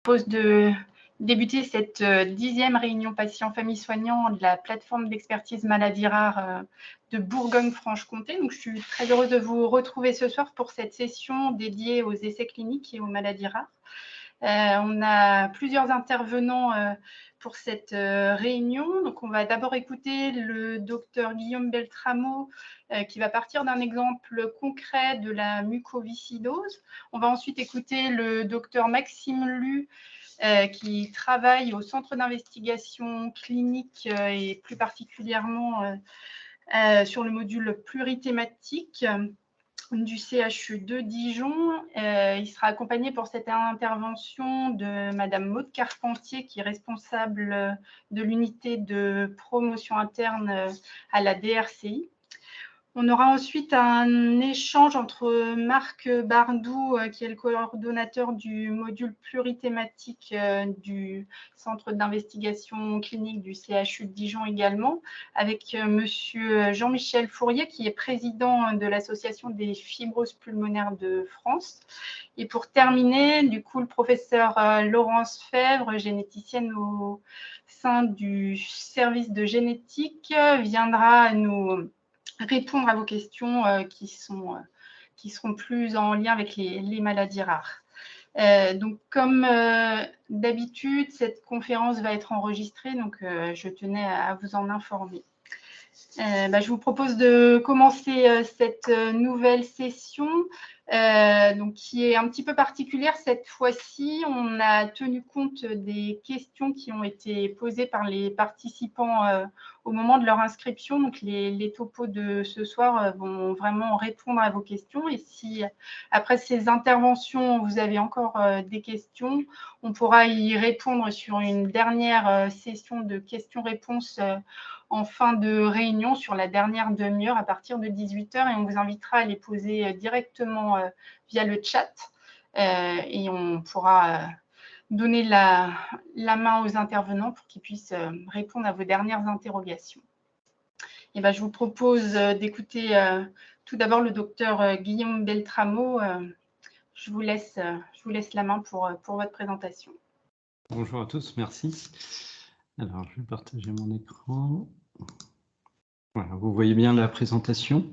propose de débuter cette 10e réunion patients-familles soignants de la plateforme d'expertise maladies rares de Bourgogne-Franche-Comté. Donc, je suis très heureuse de vous retrouver ce soir pour cette session dédiée aux essais cliniques et aux maladies rares. On a plusieurs intervenants pour cette réunion. Donc, on va d'abord écouter le docteur Guillaume Beltramo qui va partir d'un exemple concret de la mucoviscidose. On va ensuite écouter le docteur Maxime Lu qui travaille au centre d'investigation clinique et plus particulièrement sur le module plurithématique du CHU de Dijon. Il sera accompagné pour cette intervention de Madame Maude Carpentier, qui est responsable de l'unité de promotion interne à la DRCI. On aura ensuite un échange entre Marc Bardou, qui est le coordonnateur du module plurithématique du centre d'investigation clinique du CHU de Dijon également, avec monsieur Jean-Michel Fourier, qui est président de l'Association des fibroses pulmonaires de France. Et pour terminer, du coup, le professeur Laurence Fèvre, généticienne au sein du service de génétique, viendra nous répondre à vos questions qui seront plus en lien avec les maladies rares. Donc, comme d'habitude, cette conférence va être enregistrée, donc je tenais à vous en informer. Je vous propose de commencer cette nouvelle session donc, qui est un petit peu particulière cette fois-ci. On a tenu compte des questions qui ont été posées par les participants au moment de leur inscription. Donc, les topos de ce soir vont vraiment répondre à vos questions. Et si, après ces interventions, vous avez encore des questions, on pourra y répondre sur une dernière session de questions-réponses en fin de réunion sur la dernière demi-heure à partir de 18h, et on vous invitera à les poser directement via le chat et on pourra donner la main aux intervenants pour qu'ils puissent répondre à vos dernières interrogations. Et je vous propose d'écouter tout d'abord le docteur Guillaume Beltramo. Je vous laisse la main pour votre présentation. Bonjour à tous, merci. Alors, je vais partager mon écran. Voilà, vous voyez bien la présentation?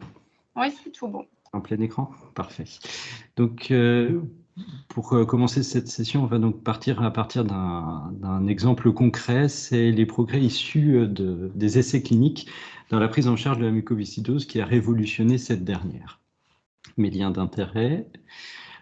Oui, c'est tout bon. En plein écran? Parfait. Donc, pour commencer cette session, on va donc partir à partir d'un exemple concret. C'est les progrès issus des essais cliniques dans la prise en charge de la mucoviscidose qui a révolutionné cette dernière. Mes liens d'intérêt.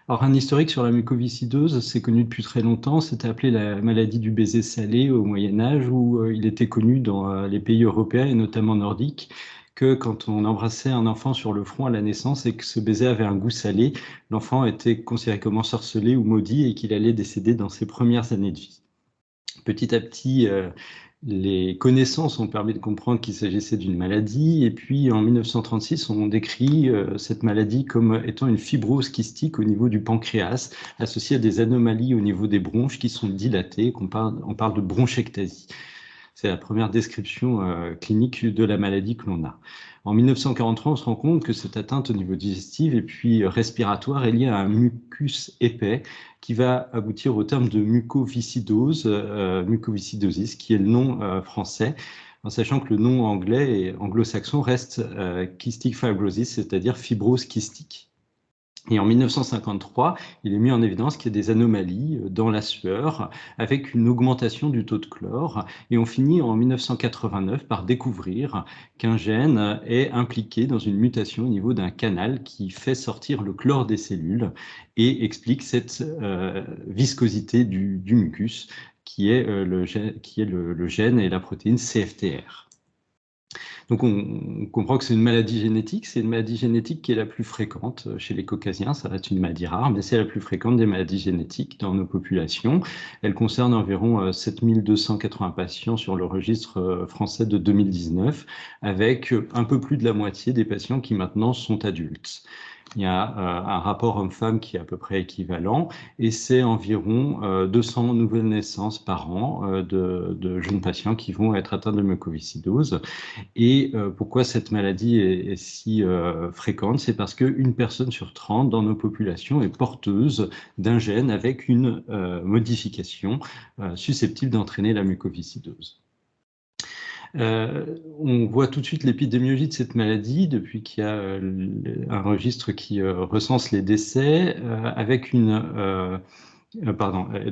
Alors, un historique sur la mucoviscidose, c'est connu depuis très longtemps. C'était appelé la maladie du baiser salé au Moyen-Âge, où il était connu dans les pays européens et notamment nordiques que quand on embrassait un enfant sur le front à la naissance et que ce baiser avait un goût salé, l'enfant était considéré comme ensorcelé ou maudit et qu'il allait décéder dans ses premières années de vie. Petit à petit, les connaissances ont permis de comprendre qu'il s'agissait d'une maladie, et puis en 1936, on décrit cette maladie comme étant une fibrose kystique au niveau du pancréas, associée à des anomalies au niveau des bronches qui sont dilatées, on parle de bronchectasie. C'est la première description clinique de la maladie que l'on a. En 1943, on se rend compte que cette atteinte au niveau digestif et puis respiratoire est liée à un mucus épais qui va aboutir au terme de mucoviscidose, mucoviscidosis, qui est le nom français, en sachant que le nom anglais et anglo-saxon reste kystic fibrosis, c'est-à-dire fibrose kystique. Et en 1953, il est mis en évidence qu'il y a des anomalies dans la sueur avec une augmentation du taux de chlore. Et on finit en 1989 par découvrir qu'un gène est impliqué dans une mutation au niveau d'un canal qui fait sortir le chlore des cellules et explique cette viscosité du mucus qui est le gène et la protéine CFTR. Donc, on comprend que c'est une maladie génétique. C'est une maladie génétique qui est la plus fréquente chez les caucasiens. Ça reste une maladie rare, mais c'est la plus fréquente des maladies génétiques dans nos populations. Elle concerne environ 7280 patients sur le registre français de 2019, avec un peu plus de la moitié des patients qui maintenant sont adultes. il y a un rapport homme-femme qui est à peu près équivalent, et c'est environ 200 nouvelles naissances par an de jeunes patients qui vont être atteints de mucoviscidose. Et pourquoi cette maladie est si fréquente? C'est parce qu'une personne sur 30 dans nos populations est porteuse d'un gène avec une modification susceptible d'entraîner la mucoviscidose. On voit tout de suite l'épidémiologie de cette maladie depuis qu'il y a un registre qui recense les décès avec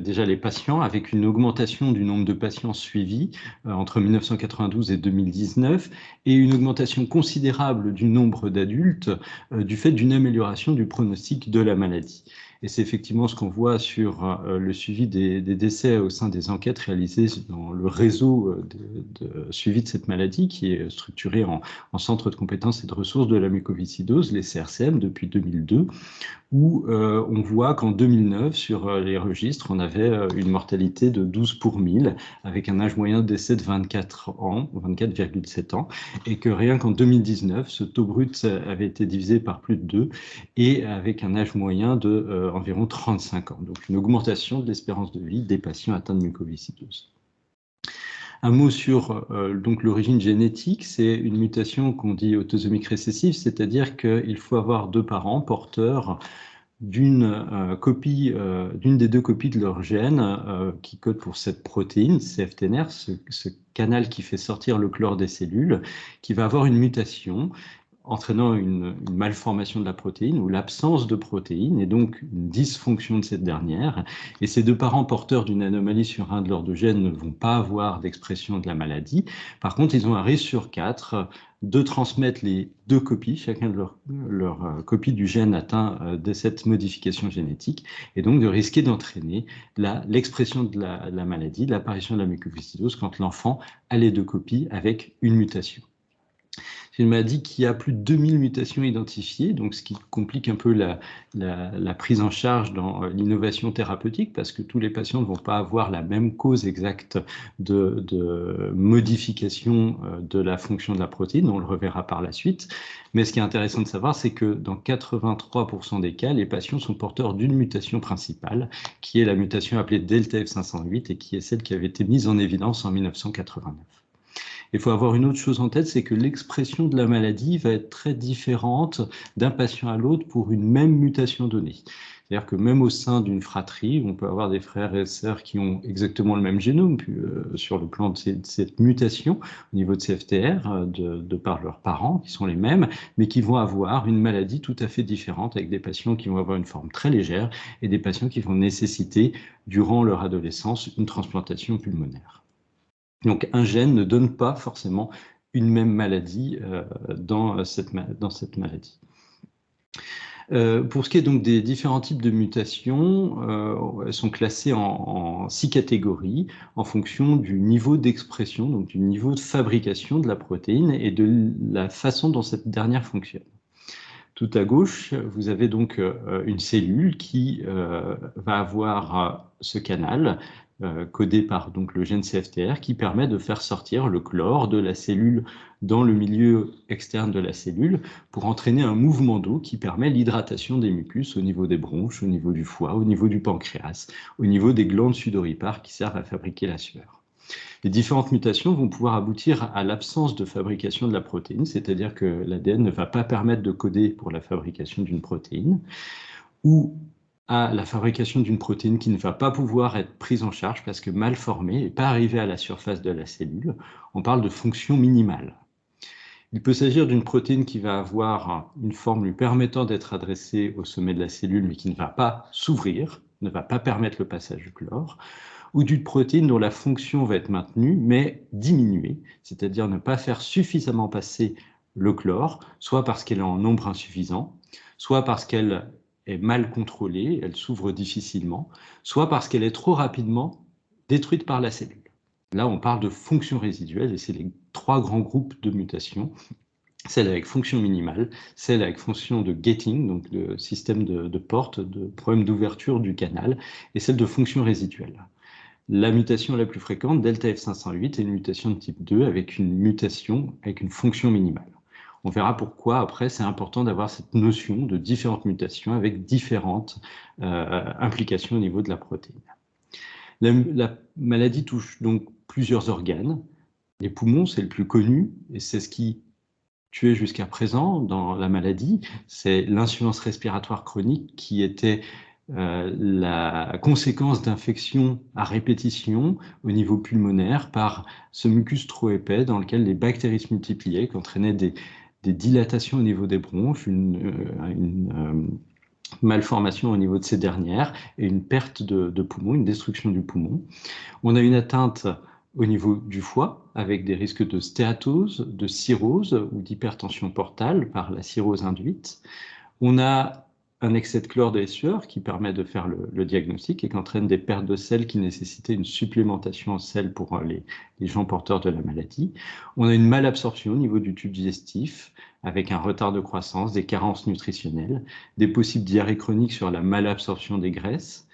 déjà les patients, avec une augmentation du nombre de patients suivis entre 1992 et 2019 et une augmentation considérable du nombre d'adultes du fait d'une amélioration du pronostic de la maladie. Et c'est effectivement ce qu'on voit sur le suivi des décès au sein des enquêtes réalisées dans le réseau de suivi de cette maladie qui est structuré en centre de compétences et de ressources de la mucoviscidose, les CRCM, depuis 2002, où on voit qu'en 2009, sur les registres, on avait une mortalité de 12 pour 1000, avec un âge moyen de décès de 24 ans, 24,7 ans, et que rien qu'en 2019, ce taux brut avait été divisé par plus de 2, et avec un âge moyen de environ 35 ans. Donc une augmentation de l'espérance de vie des patients atteints de mucoviscidose. Un mot sur donc l'origine génétique, c'est une mutation qu'on dit autosomique récessive, c'est-à-dire qu'il faut avoir 2 parents porteurs d'une des 2 copies de leur gène qui code pour cette protéine, CFTR, ce canal qui fait sortir le chlore des cellules, qui va avoir une mutation entraînant une malformation de la protéine ou l'absence de protéine et donc une dysfonction de cette dernière. Et ces 2 parents porteurs d'une anomalie sur un de leurs 2 gènes ne vont pas avoir d'expression de la maladie. Par contre, ils ont un risque sur 4 de transmettre les 2 copies, chacun de leur copie du gène atteint de cette modification génétique, et donc de risquer d'entraîner l'expression de la maladie, l'apparition de la mucoviscidose quand l'enfant a les 2 copies avec une mutation. C'est une maladie qui a plus de 2000 mutations identifiées, donc ce qui complique un peu la prise en charge dans l'innovation thérapeutique, parce que tous les patients ne vont pas avoir la même cause exacte de modification de la fonction de la protéine, on le reverra par la suite. Mais ce qui est intéressant de savoir, c'est que dans 83% des cas, les patients sont porteurs d'une mutation principale, qui est la mutation appelée delta F508 et qui est celle qui avait été mise en évidence en 1989. Il faut avoir une autre chose en tête, c'est que l'expression de la maladie va être très différente d'un patient à l'autre pour une même mutation donnée. C'est-à-dire que même au sein d'une fratrie, on peut avoir des frères et sœurs qui ont exactement le même génome sur le plan de cette mutation au niveau de CFTR, de par leurs parents qui sont les mêmes, mais qui vont avoir une maladie tout à fait différente avec des patients qui vont avoir une forme très légère et des patients qui vont nécessiter, durant leur adolescence, une transplantation pulmonaire. Donc un gène ne donne pas forcément une même maladie dans cette maladie. Pour ce qui est donc des différents types de mutations, elles sont classées en 6 catégories en fonction du niveau d'expression, donc du niveau de fabrication de la protéine et de la façon dont cette dernière fonctionne. Tout à gauche, vous avez donc une cellule qui va avoir ce canal codé par donc, le gène CFTR qui permet de faire sortir le chlore de la cellule dans le milieu externe de la cellule pour entraîner un mouvement d'eau qui permet l'hydratation des mucus au niveau des bronches, au niveau du foie, au niveau du pancréas, au niveau des glandes sudoripares qui servent à fabriquer la sueur. Les différentes mutations vont pouvoir aboutir à l'absence de fabrication de la protéine, c'est-à-dire que l'ADN ne va pas permettre de coder pour la fabrication d'une protéine, ou à la fabrication d'une protéine qui ne va pas pouvoir être prise en charge parce que mal formée et pas arrivée à la surface de la cellule. On parle de fonction minimale. Il peut s'agir d'une protéine qui va avoir une forme lui permettant d'être adressée au sommet de la cellule, mais qui ne va pas s'ouvrir, ne va pas permettre le passage du chlore, ou d'une protéine dont la fonction va être maintenue, mais diminuée, c'est-à-dire ne pas faire suffisamment passer le chlore, soit parce qu'elle est en nombre insuffisant, soit parce qu'elle est mal contrôlée, elle s'ouvre difficilement, soit parce qu'elle est trop rapidement détruite par la cellule. Là, on parle de fonction résiduelle et c'est les 3 grands groupes de mutations. Celle avec fonction minimale, celle avec fonction de gating, donc de système de porte, de problème d'ouverture du canal, et celle de fonction résiduelle. La mutation la plus fréquente, delta F508, est une mutation de type 2 avec une mutation avec une fonction minimale. On verra pourquoi après c'est important d'avoir cette notion de différentes mutations avec différentes implications au niveau de la protéine. La maladie touche donc plusieurs organes. Les poumons, c'est le plus connu et c'est ce qui tuait jusqu'à présent dans la maladie. C'est l'insuffisance respiratoire chronique qui était la conséquence d'infections à répétition au niveau pulmonaire par ce mucus trop épais dans lequel les bactéries se multipliaient, qui entraînaient des dilatations au niveau des bronches, une malformation au niveau de ces dernières et une perte de poumon, une destruction du poumon. On a une atteinte au niveau du foie avec des risques de stéatose, de cirrhose ou d'hypertension portale par la cirrhose induite. On a un excès de chlore des sueurs qui permet de faire le diagnostic et qui entraîne des pertes de sel qui nécessitaient une supplémentation en sel pour les gens porteurs de la maladie. On a une malabsorption au niveau du tube digestif avec un retard de croissance, des carences nutritionnelles, des possibles diarrhées chroniques sur la malabsorption des graisses,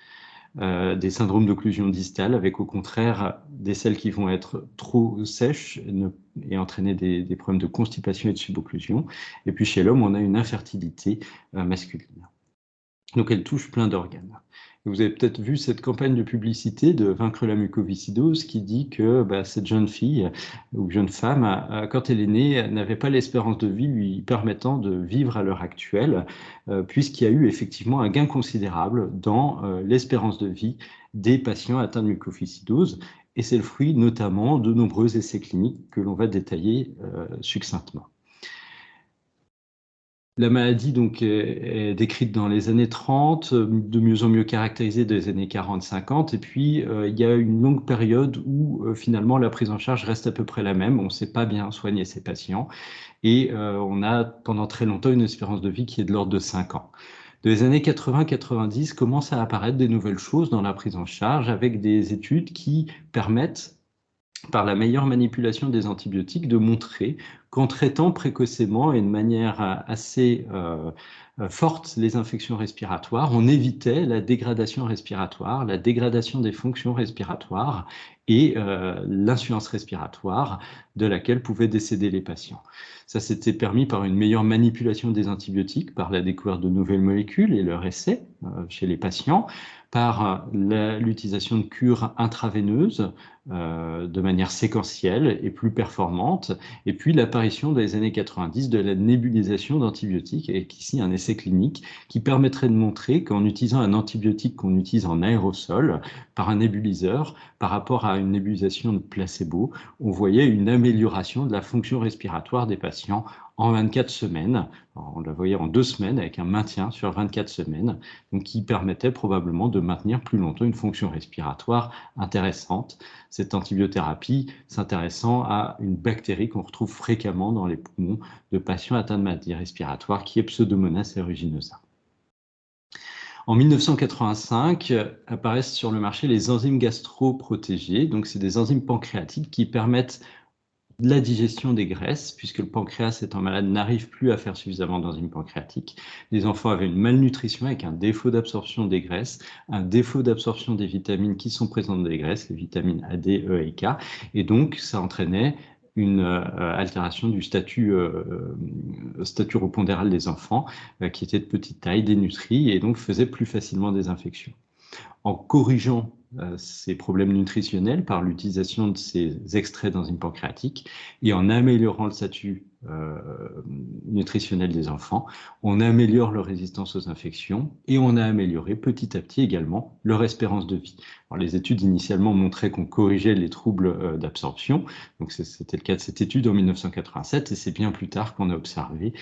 des syndromes d'occlusion distale avec au contraire des selles qui vont être trop sèches et entraîner des problèmes de constipation et de subocclusion. Et puis chez l'homme, on a une infertilité masculine. Donc elle touche plein d'organes. Vous avez peut-être vu cette campagne de publicité de Vaincre la mucoviscidose qui dit que cette jeune fille ou jeune femme, quand elle est née, n'avait pas l'espérance de vie lui permettant de vivre à l'heure actuelle, puisqu'il y a eu effectivement un gain considérable dans l'espérance de vie des patients atteints de mucoviscidose. Et c'est le fruit notamment de nombreux essais cliniques que l'on va détailler succinctement. La maladie donc, est décrite dans les années 30, de mieux en mieux caractérisée dans les années 40-50, et puis il y a une longue période où finalement la prise en charge reste à peu près la même, on ne sait pas bien soigner ces patients, et on a pendant très longtemps une espérance de vie qui est de l'ordre de 5 ans. Dans les années 80-90, commencent à apparaître des nouvelles choses dans la prise en charge, avec des études qui permettent, par la meilleure manipulation des antibiotiques, de montrer qu'en traitant précocement et de manière assez forte les infections respiratoires, on évitait la dégradation respiratoire, la dégradation des fonctions respiratoires et l'insuffisance respiratoire de laquelle pouvaient décéder les patients. Ça s'était permis par une meilleure manipulation des antibiotiques, par la découverte de nouvelles molécules et leur essai chez les patients, par l'utilisation de cures intraveineuses de manière séquentielle et plus performante, et puis l'apparition dans les années 90 de la nébulisation d'antibiotiques, et ici un essai clinique qui permettrait de montrer qu'en utilisant un antibiotique qu'on utilise en aérosol par un nébuliseur, par rapport à une nébulisation de placebo, on voyait une amélioration de la fonction respiratoire des patients en 24 semaines. On la voyait en 2 semaines avec un maintien sur 24 semaines, donc qui permettait probablement de maintenir plus longtemps une fonction respiratoire intéressante. Cette antibiothérapie s'intéressant à une bactérie qu'on retrouve fréquemment dans les poumons de patients atteints de maladies respiratoires qui est Pseudomonas aeruginosa. En 1985, apparaissent sur le marché les enzymes gastro-protégées. Donc, c'est des enzymes pancréatiques qui permettent la digestion des graisses, puisque le pancréas étant malade n'arrive plus à faire suffisamment d'enzymes pancréatiques. Les enfants avaient une malnutrition avec un défaut d'absorption des graisses, un défaut d'absorption des vitamines qui sont présentes dans les graisses, les vitamines A, D, E et K, et donc ça entraînait une altération du statut-pondéral des enfants qui était de petite taille, dénutris, et donc faisait plus facilement des infections. En corrigeant ces problèmes nutritionnels par l'utilisation de ces extraits d'enzymes pancréatiques et en améliorant le statut nutritionnel des enfants, on améliore leur résistance aux infections et on a amélioré petit à petit également leur espérance de vie. Alors, les études initialement montraient qu'on corrigeait les troubles d'absorption, donc c'était le cas de cette étude en 1987, et c'est bien plus tard qu'on a observé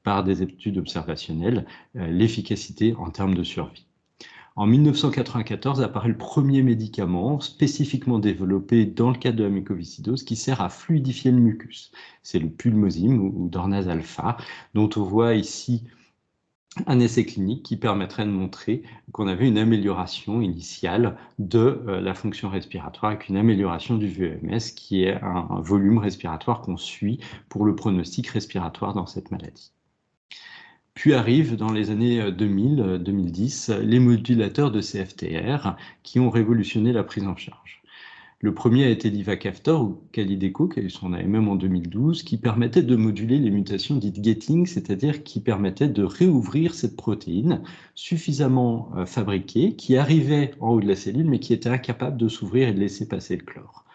par des études observationnelles l'efficacité en termes de survie. En 1994 apparaît le premier médicament spécifiquement développé dans le cadre de la mucoviscidose qui sert à fluidifier le mucus. C'est le pulmosym ou Dornase alpha, dont on voit ici un essai clinique qui permettrait de montrer qu'on avait une amélioration initiale de la fonction respiratoire avec une amélioration du VEMS qui est un volume respiratoire qu'on suit pour le pronostic respiratoire dans cette maladie. Puis arrivent dans les années 2000-2010 les modulateurs de CFTR qui ont révolutionné la prise en charge. Le premier a été l'ivacaftor ou Kalydeco, qui a eu son AMM en 2012, qui permettait de moduler les mutations dites gating, c'est-à-dire qui permettait de réouvrir cette protéine suffisamment fabriquée, qui arrivait en haut de la cellule, mais qui était incapable de s'ouvrir et de laisser passer le chlore.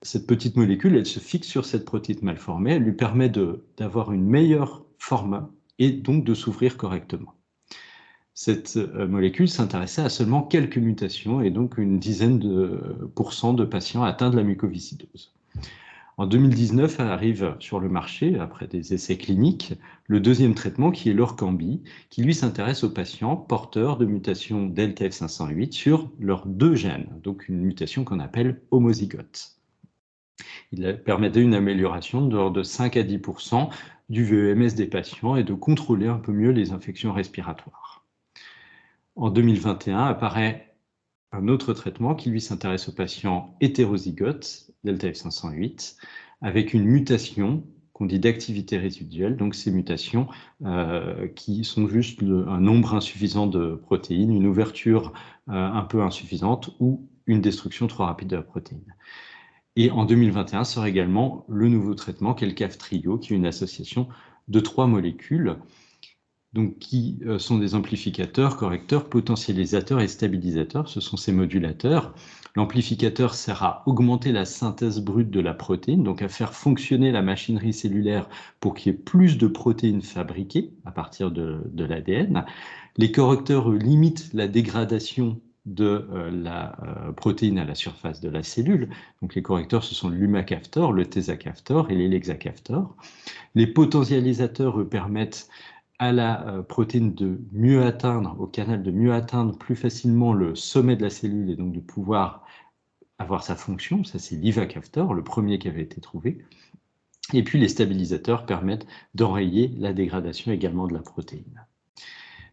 Cette petite molécule, elle se fixe sur cette protéine mal formée, elle lui permet d'avoir une meilleure forme et donc de s'ouvrir correctement. Cette molécule s'intéressait à seulement quelques mutations et donc une dizaine de % de patients atteints de la mucoviscidose. En 2019, arrive sur le marché, après des essais cliniques, le deuxième traitement qui est l'Orkambi, qui lui s'intéresse aux patients porteurs de mutations delta F508 sur leurs 2 gènes, donc une mutation qu'on appelle homozygote. Il permettait une amélioration de l'ordre de 5 à 10% du VEMS des patients et de contrôler un peu mieux les infections respiratoires. En 2021 apparaît un autre traitement qui lui s'intéresse aux patients hétérozygotes, delta F508, avec une mutation qu'on dit d'activité résiduelle, donc ces mutations qui sont juste un nombre insuffisant de protéines, une ouverture un peu insuffisante ou une destruction trop rapide de la protéine. Et en 2021 sort également le nouveau traitement qui est le Kaftrio, qui est une association de 3 molécules donc, qui sont des amplificateurs, correcteurs, potentialisateurs et stabilisateurs. Ce sont ces modulateurs. L'amplificateur sert à augmenter la synthèse brute de la protéine, donc à faire fonctionner la machinerie cellulaire pour qu'il y ait plus de protéines fabriquées à partir de l'ADN. Les correcteurs limitent la dégradation de la protéine à la surface de la cellule. Donc les correcteurs, ce sont l'umacaftor, le tezacaftor et l'elexacaftor. Les potentialisateurs permettent à la protéine de mieux atteindre, au canal de mieux atteindre plus facilement le sommet de la cellule et donc de pouvoir avoir sa fonction. Ça, c'est l'ivacaftor, le premier qui avait été trouvé. Et puis les stabilisateurs permettent d'enrayer la dégradation également de la protéine.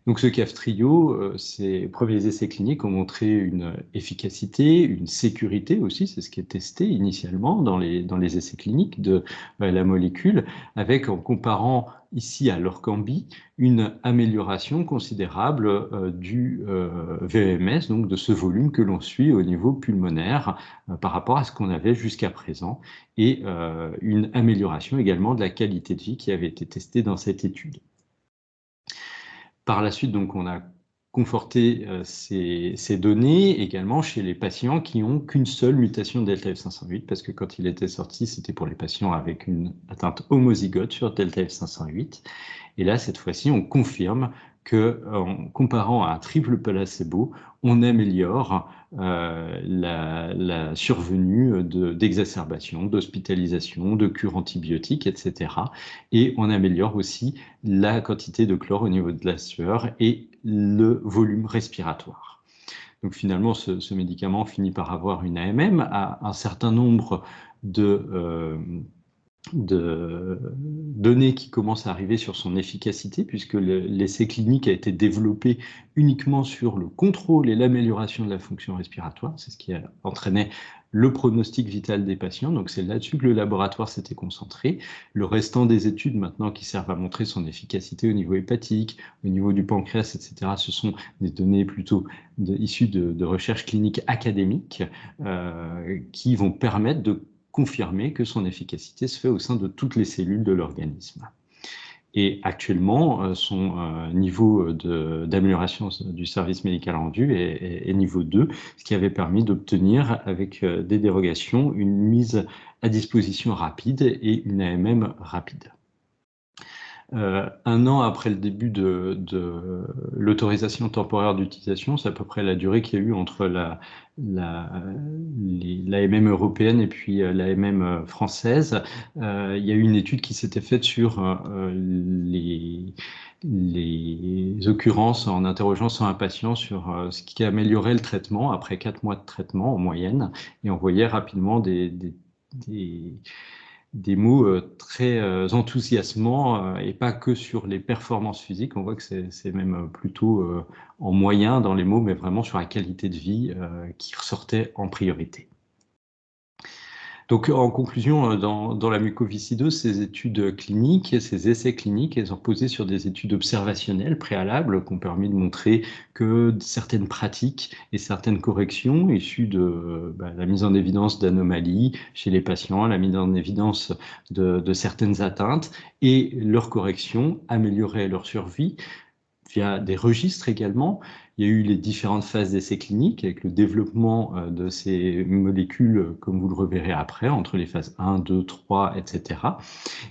Donc ce Kaftrio, ces premiers essais cliniques ont montré une efficacité, une sécurité aussi, c'est ce qui est testé initialement dans les essais cliniques de la molécule, avec, en comparant ici à l'Orkambi, une amélioration considérable du VMS, donc de ce volume que l'on suit au niveau pulmonaire par rapport à ce qu'on avait jusqu'à présent, et une amélioration également de la qualité de vie qui avait été testée dans cette étude. Par la suite, donc, on a conforté ces données également chez les patients qui n'ont qu'une seule mutation delta F508, parce que quand il était sorti, c'était pour les patients avec une atteinte homozygote sur delta F508. Et là, cette fois-ci, on confirme qu'en comparant à un triple placebo, on améliore la survenue d'exacerbation, d'hospitalisation, de cure antibiotique, etc. Et on améliore aussi la quantité de chlore au niveau de la sueur et le volume respiratoire. Donc finalement, ce médicament finit par avoir une AMM à un certain nombre de données qui commencent à arriver sur son efficacité, puisque l'essai clinique a été développé uniquement sur le contrôle et l'amélioration de la fonction respiratoire. C'est ce qui a entraîné le pronostic vital des patients. Donc c'est là-dessus que le laboratoire s'était concentré. Le restant des études maintenant qui servent à montrer son efficacité au niveau hépatique, au niveau du pancréas, etc., ce sont des données plutôt issues de recherches cliniques académiques qui vont permettre de confirmer que son efficacité se fait au sein de toutes les cellules de l'organisme. Et actuellement, son niveau d'amélioration du service médical rendu est niveau 2, ce qui avait permis d'obtenir, avec des dérogations, une mise à disposition rapide et une AMM rapide. 1 an après le début de l'autorisation temporaire d'utilisation, c'est à peu près la durée qu'il y a eu entre l'AMM européenne et puis l'AMM française. Il y a eu une étude qui s'était faite sur les occurrences en interrogeant 101 patients sur ce qui améliorait le traitement après 4 mois de traitement en moyenne, et on voyait rapidement des mots très enthousiasmants et pas que sur les performances physiques. On voit que c'est même plutôt en moyen dans les mots, mais vraiment sur la qualité de vie qui ressortait en priorité. Donc, en conclusion, dans la mucoviscidose, ces études cliniques, ces essais cliniques, elles sont posées sur des études observationnelles préalables qui ont permis de montrer que certaines pratiques et certaines corrections issues de la mise en évidence d'anomalies chez les patients, la mise en évidence de certaines atteintes et leurs corrections amélioraient leur survie via des registres également. Il y a eu les différentes phases d'essais cliniques avec le développement de ces molécules, comme vous le reverrez après, entre les phases 1, 2, 3, etc.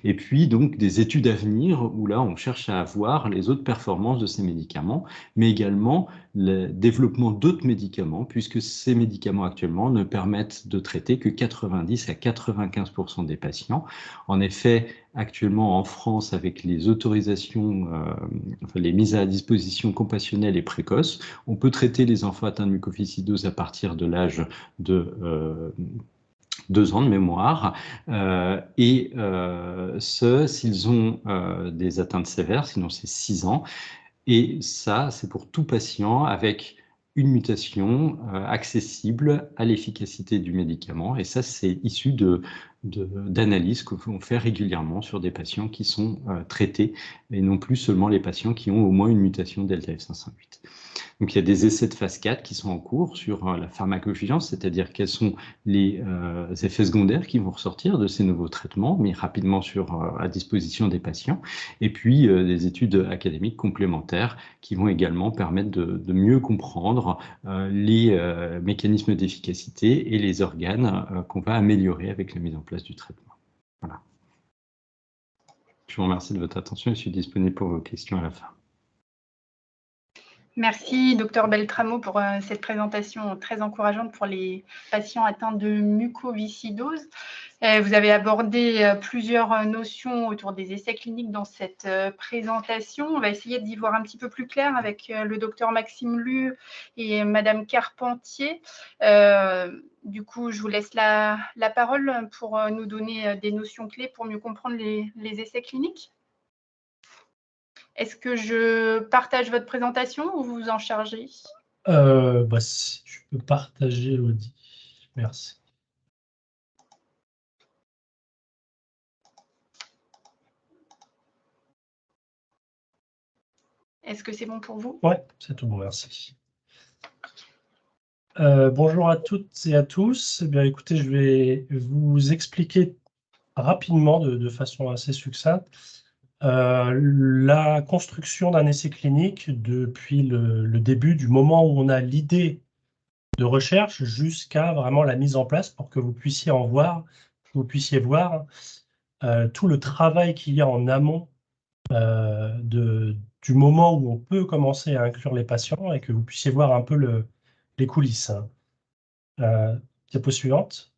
Et puis donc des études à venir où là on cherche à voir les autres performances de ces médicaments, mais également le développement d'autres médicaments, puisque ces médicaments actuellement ne permettent de traiter que 90 à 95% des patients. En effet, actuellement en France, avec les autorisations, les mises à disposition compassionnelles et précoces, on peut traiter les enfants atteints de mucoviscidose à partir de l'âge de 2 ans de mémoire, ce, s'ils ont des atteintes sévères, sinon c'est 6 ans. Et ça, c'est pour tout patient avec une mutation accessible à l'efficacité du médicament. Et ça, c'est issu d'analyses qu'on fait régulièrement sur des patients qui sont traités, et non plus seulement les patients qui ont au moins une mutation delta F508. Donc, il y a des essais de phase 4 qui sont en cours sur la pharmacovigilance, c'est-à-dire quels sont les effets secondaires qui vont ressortir de ces nouveaux traitements, mis rapidement à disposition des patients, et puis des études académiques complémentaires qui vont également permettre de mieux comprendre les mécanismes d'efficacité et les organes qu'on va améliorer avec la mise en place du traitement. Voilà. Je vous remercie de votre attention et je suis disponible pour vos questions à la fin. Merci, docteur Beltramo, pour cette présentation très encourageante pour les patients atteints de mucoviscidose. Vous avez abordé plusieurs notions autour des essais cliniques dans cette présentation. On va essayer d'y voir un petit peu plus clair avec le docteur Maxime Lu et madame Carpentier. Du coup, je vous laisse la parole pour nous donner des notions clés pour mieux comprendre les essais cliniques. Est-ce que je partage votre présentation ou vous vous en chargez? Si je peux partager, Elodie. Merci. Est-ce que c'est bon pour vous? Oui, c'est tout bon, merci. Bonjour à toutes et à tous. Eh bien, écoutez, je vais vous expliquer rapidement, de façon assez succincte, la construction d'un essai clinique depuis le début, du moment où on a l'idée de recherche jusqu'à vraiment la mise en place pour que vous puissiez voir tout le travail qu'il y a en amont du moment où on peut commencer à inclure les patients et que vous puissiez voir un peu les coulisses. Diapo suivante.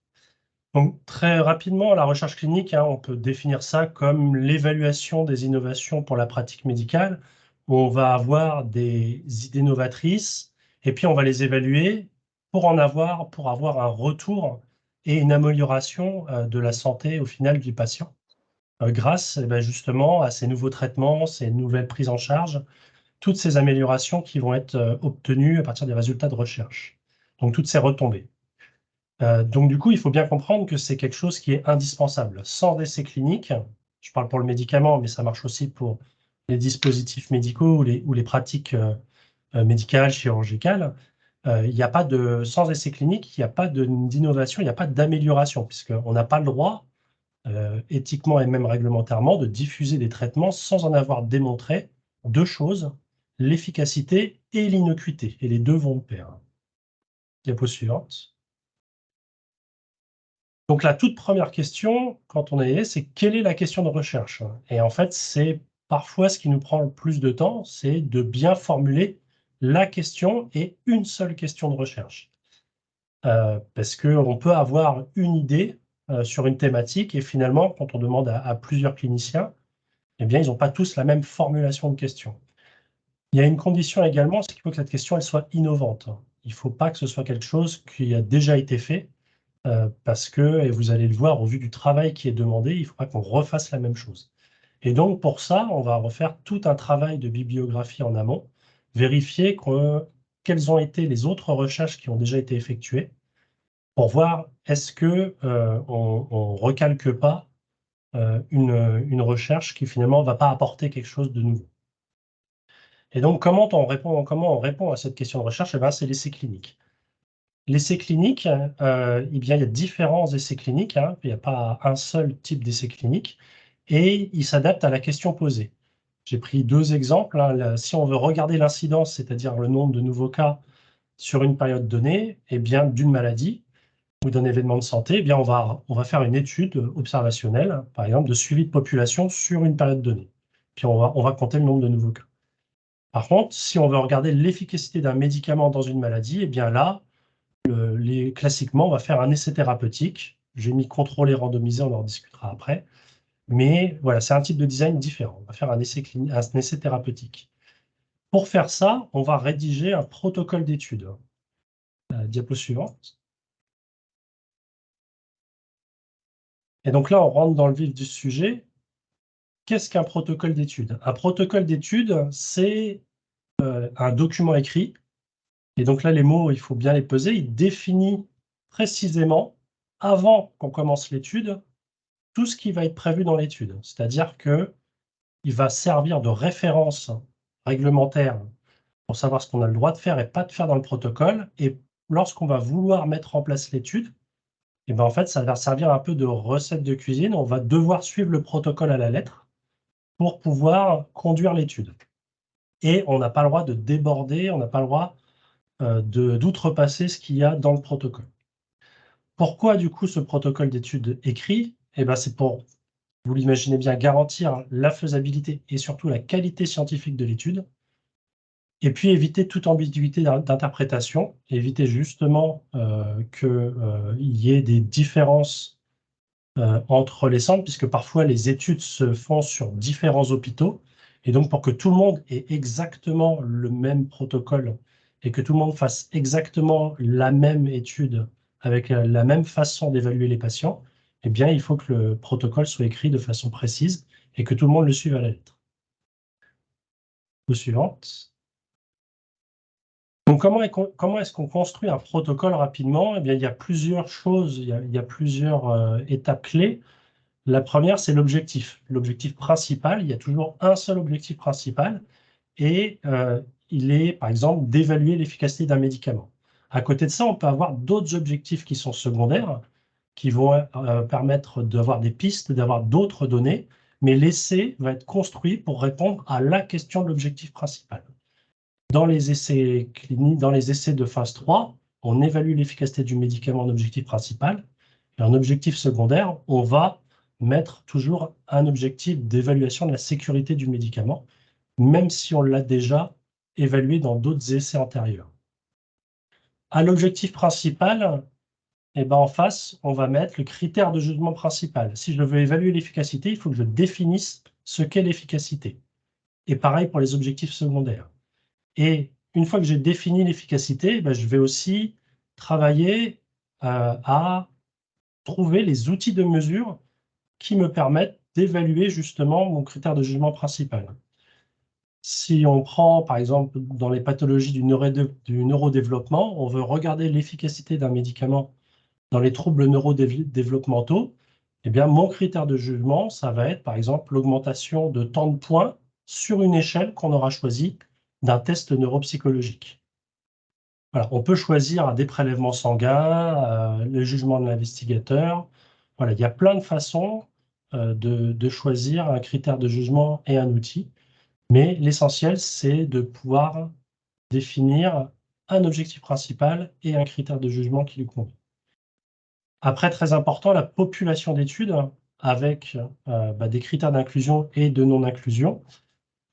Donc, très rapidement, la recherche clinique, on peut définir ça comme l'évaluation des innovations pour la pratique médicale, où on va avoir des idées novatrices et puis on va les évaluer pour avoir un retour et une amélioration de la santé au final du patient, grâce justement à ces nouveaux traitements, ces nouvelles prises en charge, toutes ces améliorations qui vont être obtenues à partir des résultats de recherche. Donc, toutes ces retombées. Donc, du coup, il faut bien comprendre que c'est quelque chose qui est indispensable. Sans essais cliniques, je parle pour le médicament, mais ça marche aussi pour les dispositifs médicaux ou les pratiques médicales, chirurgicales, sans essais cliniques, il n'y a pas d'innovation, il n'y a pas d'amélioration, puisqu'on n'a pas le droit, éthiquement et même réglementairement, de diffuser des traitements sans en avoir démontré deux choses, l'efficacité et l'innocuité. Et les deux vont de pair. Diapo suivante. Donc la toute première question, quand on est, c'est quelle est la question de recherche? Et en fait, c'est parfois ce qui nous prend le plus de temps, c'est de bien formuler la question et une seule question de recherche. Parce qu'on peut avoir une idée sur une thématique et finalement, quand on demande à plusieurs cliniciens, eh bien, ils n'ont pas tous la même formulation de question. Il y a une condition également, c'est qu'il faut que cette question elle soit innovante. Il ne faut pas que ce soit quelque chose qui a déjà été fait, parce que, et vous allez le voir au vu du travail qui est demandé, il ne faut pas qu'on refasse la même chose. Et donc pour ça, on va refaire tout un travail de bibliographie en amont, vérifier quelles ont été les autres recherches qui ont déjà été effectuées, pour voir est-ce que on recalque pas une recherche qui finalement va pas apporter quelque chose de nouveau. Et donc, comment on répond à cette question de recherche? Eh ben, c'est l'essai clinique. L'essai clinique, eh bien, il y a différents essais cliniques, hein. Il n'y a pas un seul type d'essai clinique, et il s'adapte à la question posée. J'ai pris 2 exemples, hein. Si on veut regarder l'incidence, c'est-à-dire le nombre de nouveaux cas sur une période donnée, eh bien, d'une maladie ou d'un événement de santé, eh bien, on va faire une étude observationnelle, par exemple, de suivi de population sur une période donnée. Puis on va compter le nombre de nouveaux cas. Par contre, si on veut regarder l'efficacité d'un médicament dans une maladie, eh bien là, classiquement, on va faire un essai thérapeutique. J'ai mis contrôlé, randomisé, on en discutera après. Mais voilà, c'est un type de design différent. On va faire un essai thérapeutique. Pour faire ça, on va rédiger un protocole d'étude. Diapo suivante. Et donc là, on rentre dans le vif du sujet. Qu'est-ce qu'un protocole d'étude? Un protocole d'étude, c'est un document écrit. Et donc là, les mots, il faut bien les peser. Il définit précisément, avant qu'on commence l'étude, tout ce qui va être prévu dans l'étude. C'est-à-dire qu'il va servir de référence réglementaire pour savoir ce qu'on a le droit de faire et pas de faire dans le protocole. Et lorsqu'on va vouloir mettre en place l'étude, et ben en fait, ça va servir un peu de recette de cuisine. On va devoir suivre le protocole à la lettre pour pouvoir conduire l'étude. Et on n'a pas le droit de déborder, on n'a pas le droit d'outrepasser ce qu'il y a dans le protocole. Pourquoi, du coup, ce protocole d'étude écrit? Eh ben, c'est pour, vous l'imaginez bien, garantir la faisabilité et surtout la qualité scientifique de l'étude, et puis éviter toute ambiguïté d'interprétation, éviter justement qu'il y ait des différences entre les centres, puisque parfois les études se font sur différents hôpitaux, et donc pour que tout le monde ait exactement le même protocole et que tout le monde fasse exactement la même étude avec la même façon d'évaluer les patients, eh bien, il faut que le protocole soit écrit de façon précise et que tout le monde le suive à la lettre. Suivante. Donc, comment est-ce qu'on construit un protocole rapidement? Eh bien, il y a plusieurs choses, il y a plusieurs étapes clés. La première, c'est l'objectif. L'objectif principal, il y a toujours un seul objectif principal, et il est, par exemple, d'évaluer l'efficacité d'un médicament. À côté de ça, on peut avoir d'autres objectifs qui sont secondaires, qui vont permettre d'avoir des pistes, d'avoir d'autres données, mais l'essai va être construit pour répondre à la question de l'objectif principal. Dans les essais cliniques, dans les essais de phase 3, on évalue l'efficacité du médicament en objectif principal, et en objectif secondaire, on va mettre toujours un objectif d'évaluation de la sécurité du médicament, même si on l'a déjà évalué dans d'autres essais antérieurs. À l'objectif principal, eh ben en face, on va mettre le critère de jugement principal. Si je veux évaluer l'efficacité, il faut que je définisse ce qu'est l'efficacité. Et pareil pour les objectifs secondaires. Et une fois que j'ai défini l'efficacité, ben je vais aussi travailler à trouver les outils de mesure qui me permettent d'évaluer justement mon critère de jugement principal. Si on prend, par exemple, dans les pathologies du neurodéveloppement, on veut regarder l'efficacité d'un médicament dans les troubles neurodéveloppementaux, eh bien, mon critère de jugement, ça va être, par exemple, l'augmentation de temps de points sur une échelle qu'on aura choisie d'un test neuropsychologique. Voilà, on peut choisir des prélèvements sanguins, le jugement de l'investigateur. Voilà, il y a plein de façons de choisir un critère de jugement et un outil. Mais l'essentiel, c'est de pouvoir définir un objectif principal et un critère de jugement qui lui convient. Après, très important, la population d'études avec des critères d'inclusion et de non-inclusion.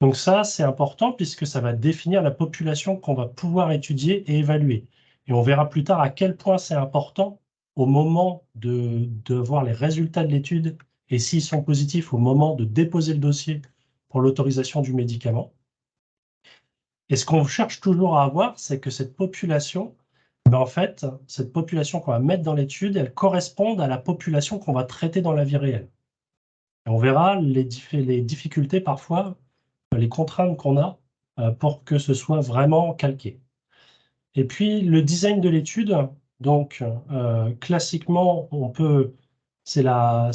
Donc ça, c'est important puisque ça va définir la population qu'on va pouvoir étudier et évaluer. Et on verra plus tard à quel point c'est important au moment de voir les résultats de l'étude et s'ils sont positifs au moment de déposer le dossier pour l'autorisation du médicament. Et ce qu'on cherche toujours à avoir, c'est que cette population, en fait, cette population qu'on va mettre dans l'étude, elle corresponde à la population qu'on va traiter dans la vie réelle. Et on verra les difficultés parfois, les contraintes qu'on a pour que ce soit vraiment calqué. Et puis, le design de l'étude, Donc, classiquement, c'est la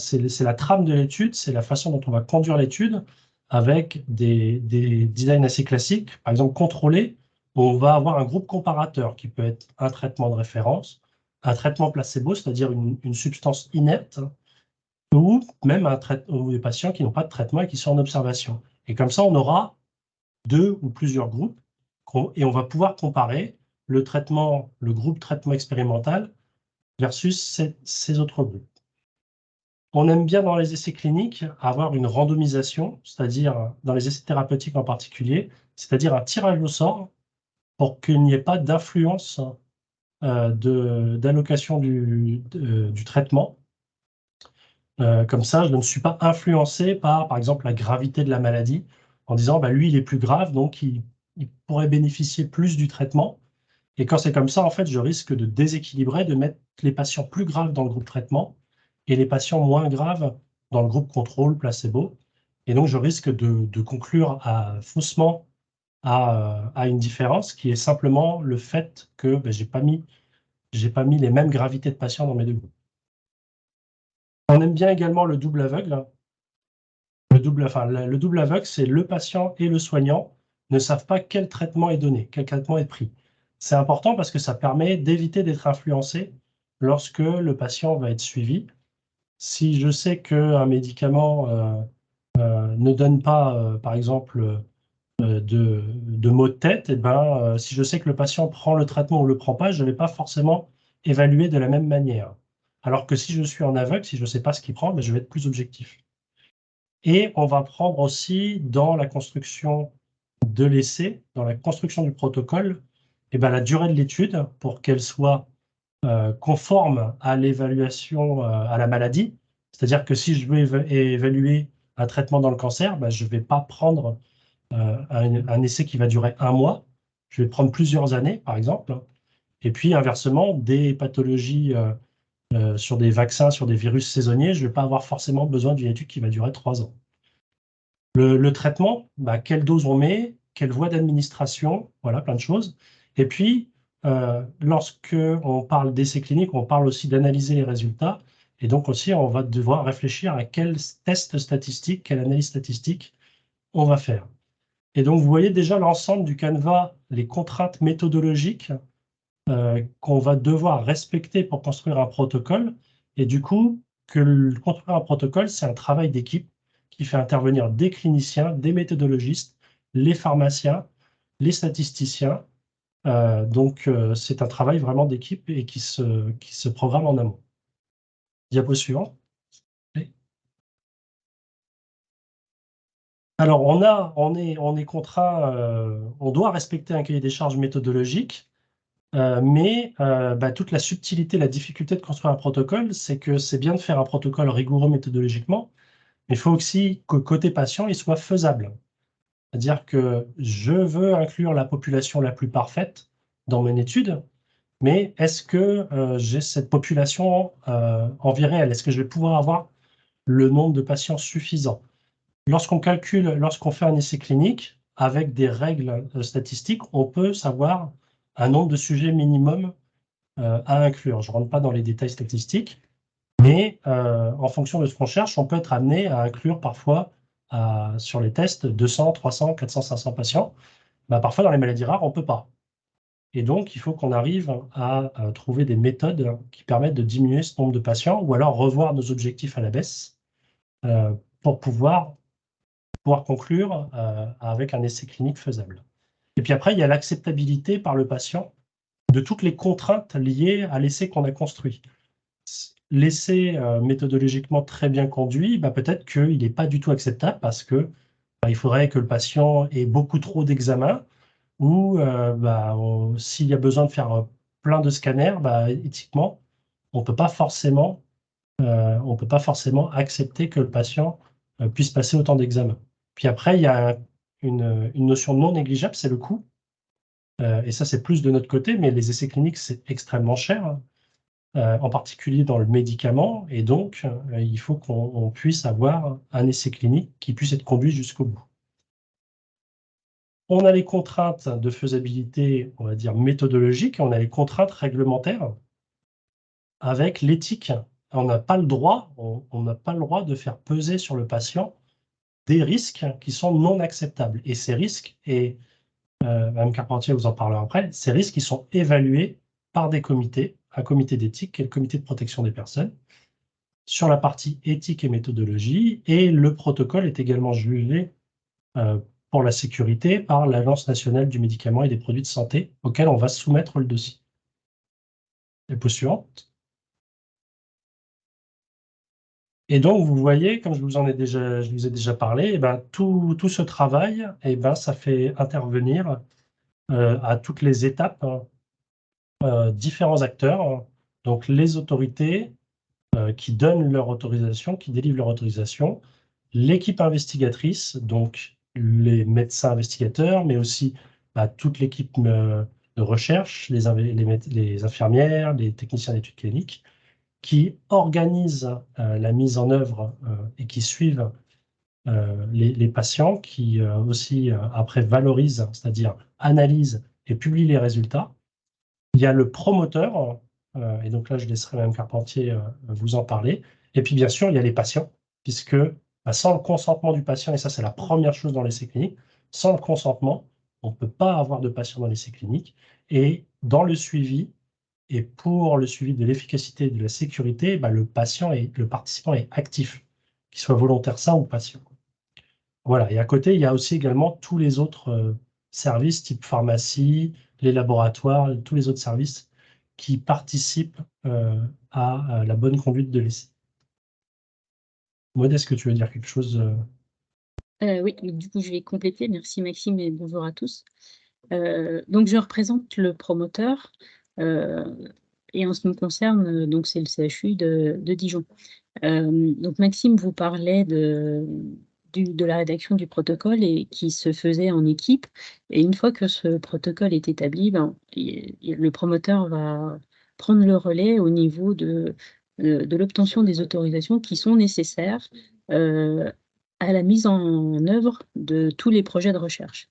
trame de l'étude, c'est la façon dont on va conduire l'étude avec des designs assez classiques. Par exemple, contrôlé, on va avoir un groupe comparateur qui peut être un traitement de référence, un traitement placebo, c'est-à-dire une substance inerte, ou même ou des patients qui n'ont pas de traitement et qui sont en observation. Et comme ça, on aura 2 ou plusieurs groupes et on va pouvoir comparer le groupe traitement expérimental versus ces autres groupes. On aime bien dans les essais cliniques avoir une randomisation, c'est-à-dire dans les essais thérapeutiques en particulier, c'est-à-dire un tirage au sort pour qu'il n'y ait pas d'influence d'allocation du traitement. Comme ça, je ne suis pas influencé par exemple, la gravité de la maladie, en disant, bah, lui, il est plus grave, donc il pourrait bénéficier plus du traitement. Et quand c'est comme ça, en fait, je risque de déséquilibrer, de mettre les patients plus graves dans le groupe traitement et les patients moins graves dans le groupe contrôle, placebo. Et donc, je risque de conclure faussement à une différence qui est simplement le fait que ben, j'ai pas mis les mêmes gravités de patients dans mes deux groupes. On aime bien également le double aveugle. Le double aveugle, c'est le patient et le soignant ne savent pas quel traitement est donné, quel traitement est pris. C'est important parce que ça permet d'éviter d'être influencé lorsque le patient va être suivi. Si je sais qu'un médicament ne donne pas, par exemple, de maux de tête, si je sais que le patient prend le traitement ou ne le prend pas, je ne vais pas forcément évaluer de la même manière. Alors que si je suis en aveugle, si je ne sais pas ce qu'il prend, je vais être plus objectif. Et on va prendre aussi dans la construction de l'essai, dans la construction du protocole, la durée de l'étude pour qu'elle soit conforme à l'évaluation à la maladie. C'est-à-dire que si je veux évaluer un traitement dans le cancer, je ne vais pas prendre un essai qui va durer 1 mois. Je vais prendre plusieurs années, par exemple. Et puis, inversement, des pathologies sur des vaccins, sur des virus saisonniers, je ne vais pas avoir forcément besoin d'une étude qui va durer 3 ans. Le traitement, quelle dose on met, quelle voie d'administration, voilà, plein de choses. Et puis, lorsque on parle d'essais cliniques, on parle aussi d'analyser les résultats. Et donc aussi, on va devoir réfléchir à quel test statistique, quelle analyse statistique on va faire. Et donc, vous voyez déjà l'ensemble du canevas, les contraintes méthodologiques qu'on va devoir respecter pour construire un protocole. Et du coup, construire un protocole, c'est un travail d'équipe qui fait intervenir des cliniciens, des méthodologistes, les pharmaciens, les statisticiens. C'est un travail vraiment d'équipe et qui se programme en amont. Diapo suivant. Alors, on est contraint, on doit respecter un cahier des charges méthodologique, mais toute la subtilité, la difficulté de construire un protocole, c'est que c'est bien de faire un protocole rigoureux méthodologiquement, mais il faut aussi que côté patient, il soit faisable. C'est-à-dire que je veux inclure la population la plus parfaite dans mon étude, mais est-ce que j'ai cette population en vie réelle? Est-ce que je vais pouvoir avoir le nombre de patients suffisant? Lorsqu'on fait un essai clinique, avec des règles statistiques, on peut savoir un nombre de sujets minimum à inclure. Je ne rentre pas dans les détails statistiques, mais en fonction de ce qu'on cherche, on peut être amené à inclure parfois sur les tests 200, 300, 400, 500 patients. Parfois, dans les maladies rares, on ne peut pas. Et donc, il faut qu'on arrive à trouver des méthodes qui permettent de diminuer ce nombre de patients ou alors revoir nos objectifs à la baisse pour pouvoir conclure avec un essai clinique faisable. Et puis après, il y a l'acceptabilité par le patient de toutes les contraintes liées à l'essai qu'on a construit. L'essai méthodologiquement très bien conduit, peut-être qu'il n'est pas du tout acceptable parce que il faudrait que le patient ait beaucoup trop d'examens ou s'il y a besoin de faire plein de scanners, éthiquement, on ne peut pas forcément accepter que le patient puisse passer autant d'examens. Puis après, il y a une notion non négligeable, c'est le coût. Et ça, c'est plus de notre côté, mais les essais cliniques, c'est extrêmement cher, en particulier dans le médicament. Et donc, il faut qu'on puisse avoir un essai clinique qui puisse être conduit jusqu'au bout. On a les contraintes de faisabilité, on va dire méthodologiques, et on a les contraintes réglementaires. avec l'éthique. On n'a pas le droit, on n'a pas le droit de faire peser sur le patient des risques qui sont non acceptables. Et ces risques, et Mme Carpentier vous en parlera après, ces risques qui sont évalués par des comités, un comité d'éthique et le comité de protection des personnes, sur la partie éthique et méthodologie, et le protocole est également jugé pour la sécurité par l'Agence nationale du médicament et des produits de santé, auquel on va soumettre le dossier. Diapo suivante. Et donc, vous voyez, comme je vous ai déjà parlé, eh ben, tout ce travail, eh ben, ça fait intervenir à toutes les étapes différents acteurs, donc les autorités qui donnent leur autorisation, qui délivrent leur autorisation, l'équipe investigatrice, donc les médecins investigateurs, mais aussi toute l'équipe de recherche, les infirmières, les techniciens d'études cliniques, qui organisent la mise en œuvre et qui suivent les patients, qui aussi après valorisent, c'est-à-dire analysent et publient les résultats. Il y a le promoteur, et donc là je laisserai Mme Carpentier vous en parler. Et puis bien sûr, il y a les patients, puisque sans le consentement du patient, et ça c'est la première chose dans l'essai clinique, sans le consentement, on ne peut pas avoir de patient dans l'essai clinique. Et dans le suivi, et pour le suivi de l'efficacité et de la sécurité, le participant est actif, qu'il soit volontaire sain ou patient. Voilà, et à côté, il y a aussi également tous les autres services type pharmacie, les laboratoires, tous les autres services qui participent à la bonne conduite de l'essai. Maud, est-ce que tu veux dire quelque chose Oui, du coup, je vais compléter. Merci Maxime et bonjour à tous. Donc, je représente le promoteur et en ce qui me concerne, donc c'est le CHU de Dijon. Donc, Maxime vous parlait de la rédaction du protocole et qui se faisait en équipe. Et une fois que ce protocole est établi, le promoteur va prendre le relais au niveau de l'obtention des autorisations qui sont nécessaires à la mise en œuvre de tous les projets de recherche.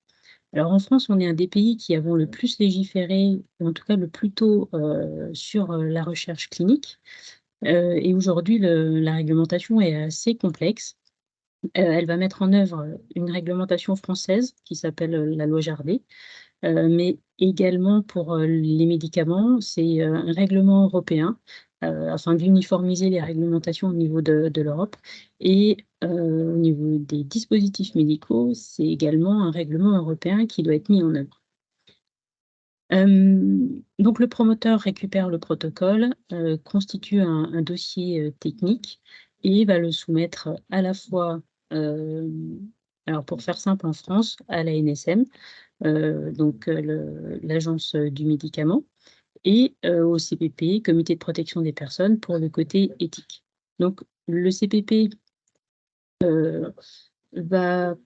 Alors en France, on est un des pays qui avons le plus légiféré, ou en tout cas le plus tôt, sur la recherche clinique. Et aujourd'hui, la réglementation est assez complexe. Elle va mettre en œuvre une réglementation française qui s'appelle la loi Jardé, mais également pour les médicaments, c'est un règlement européen afin d'uniformiser les réglementations au niveau de l'Europe. Et au niveau des dispositifs médicaux, c'est également un règlement européen qui doit être mis en œuvre. Donc le promoteur récupère le protocole, constitue un dossier technique et va le soumettre à la fois, alors pour faire simple en France, à l'ANSM, donc l'Agence du médicament, et au CPP, Comité de protection des personnes, pour le côté éthique. Donc le CPP va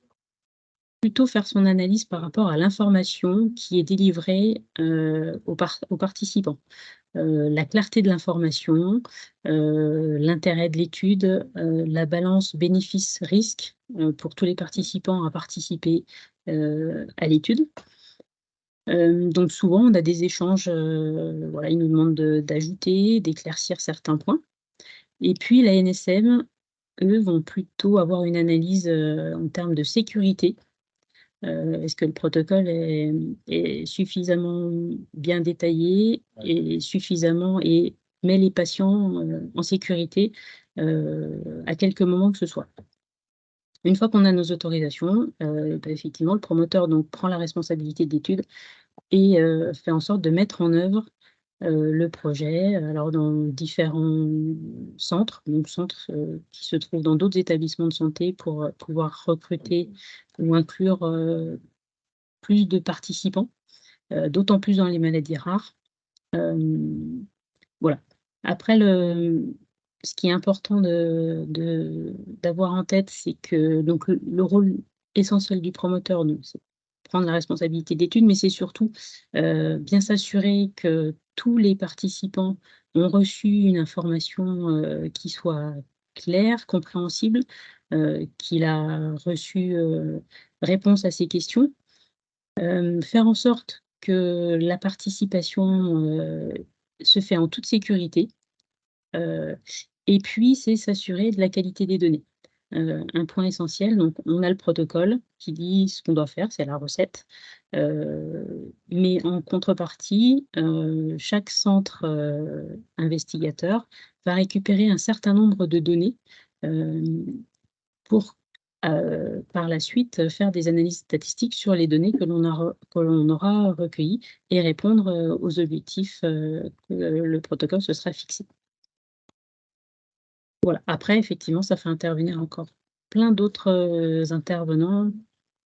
plutôt faire son analyse par rapport à l'information qui est délivrée aux participants. La clarté de l'information, l'intérêt de l'étude, la balance bénéfice-risque pour tous les participants à participer à l'étude. Donc souvent, on a des échanges, voilà, ils nous demandent d'ajouter, d'éclaircir certains points. Et puis la NSM, eux, vont plutôt avoir une analyse en termes de sécurité. Est-ce que le protocole est suffisamment bien détaillé et met les patients en sécurité à quelque moment que ce soit. Une fois qu'on a nos autorisations, effectivement, le promoteur donc, prend la responsabilité de l'étude et fait en sorte de mettre en œuvre le projet, alors dans différents centres, donc centres qui se trouvent dans d'autres établissements de santé pour pouvoir recruter ou inclure plus de participants, d'autant plus dans les maladies rares. Voilà. Après, ce qui est important d'avoir en tête, c'est que donc, le rôle essentiel du promoteur, c'est prendre la responsabilité d'études, mais c'est surtout bien s'assurer que tous les participants ont reçu une information qui soit claire, compréhensible, qu'il a reçu réponse à ses questions. Faire en sorte que la participation se fait en toute sécurité, Et puis, c'est s'assurer de la qualité des données. Un point essentiel, donc on a le protocole qui dit ce qu'on doit faire, c'est la recette. Mais en contrepartie, chaque centre investigateur va récupérer un certain nombre de données pour par la suite faire des analyses statistiques sur les données que l'on aura recueillies et répondre aux objectifs que le protocole se sera fixé. Voilà. Après, effectivement, ça fait intervenir encore plein d'autres intervenants,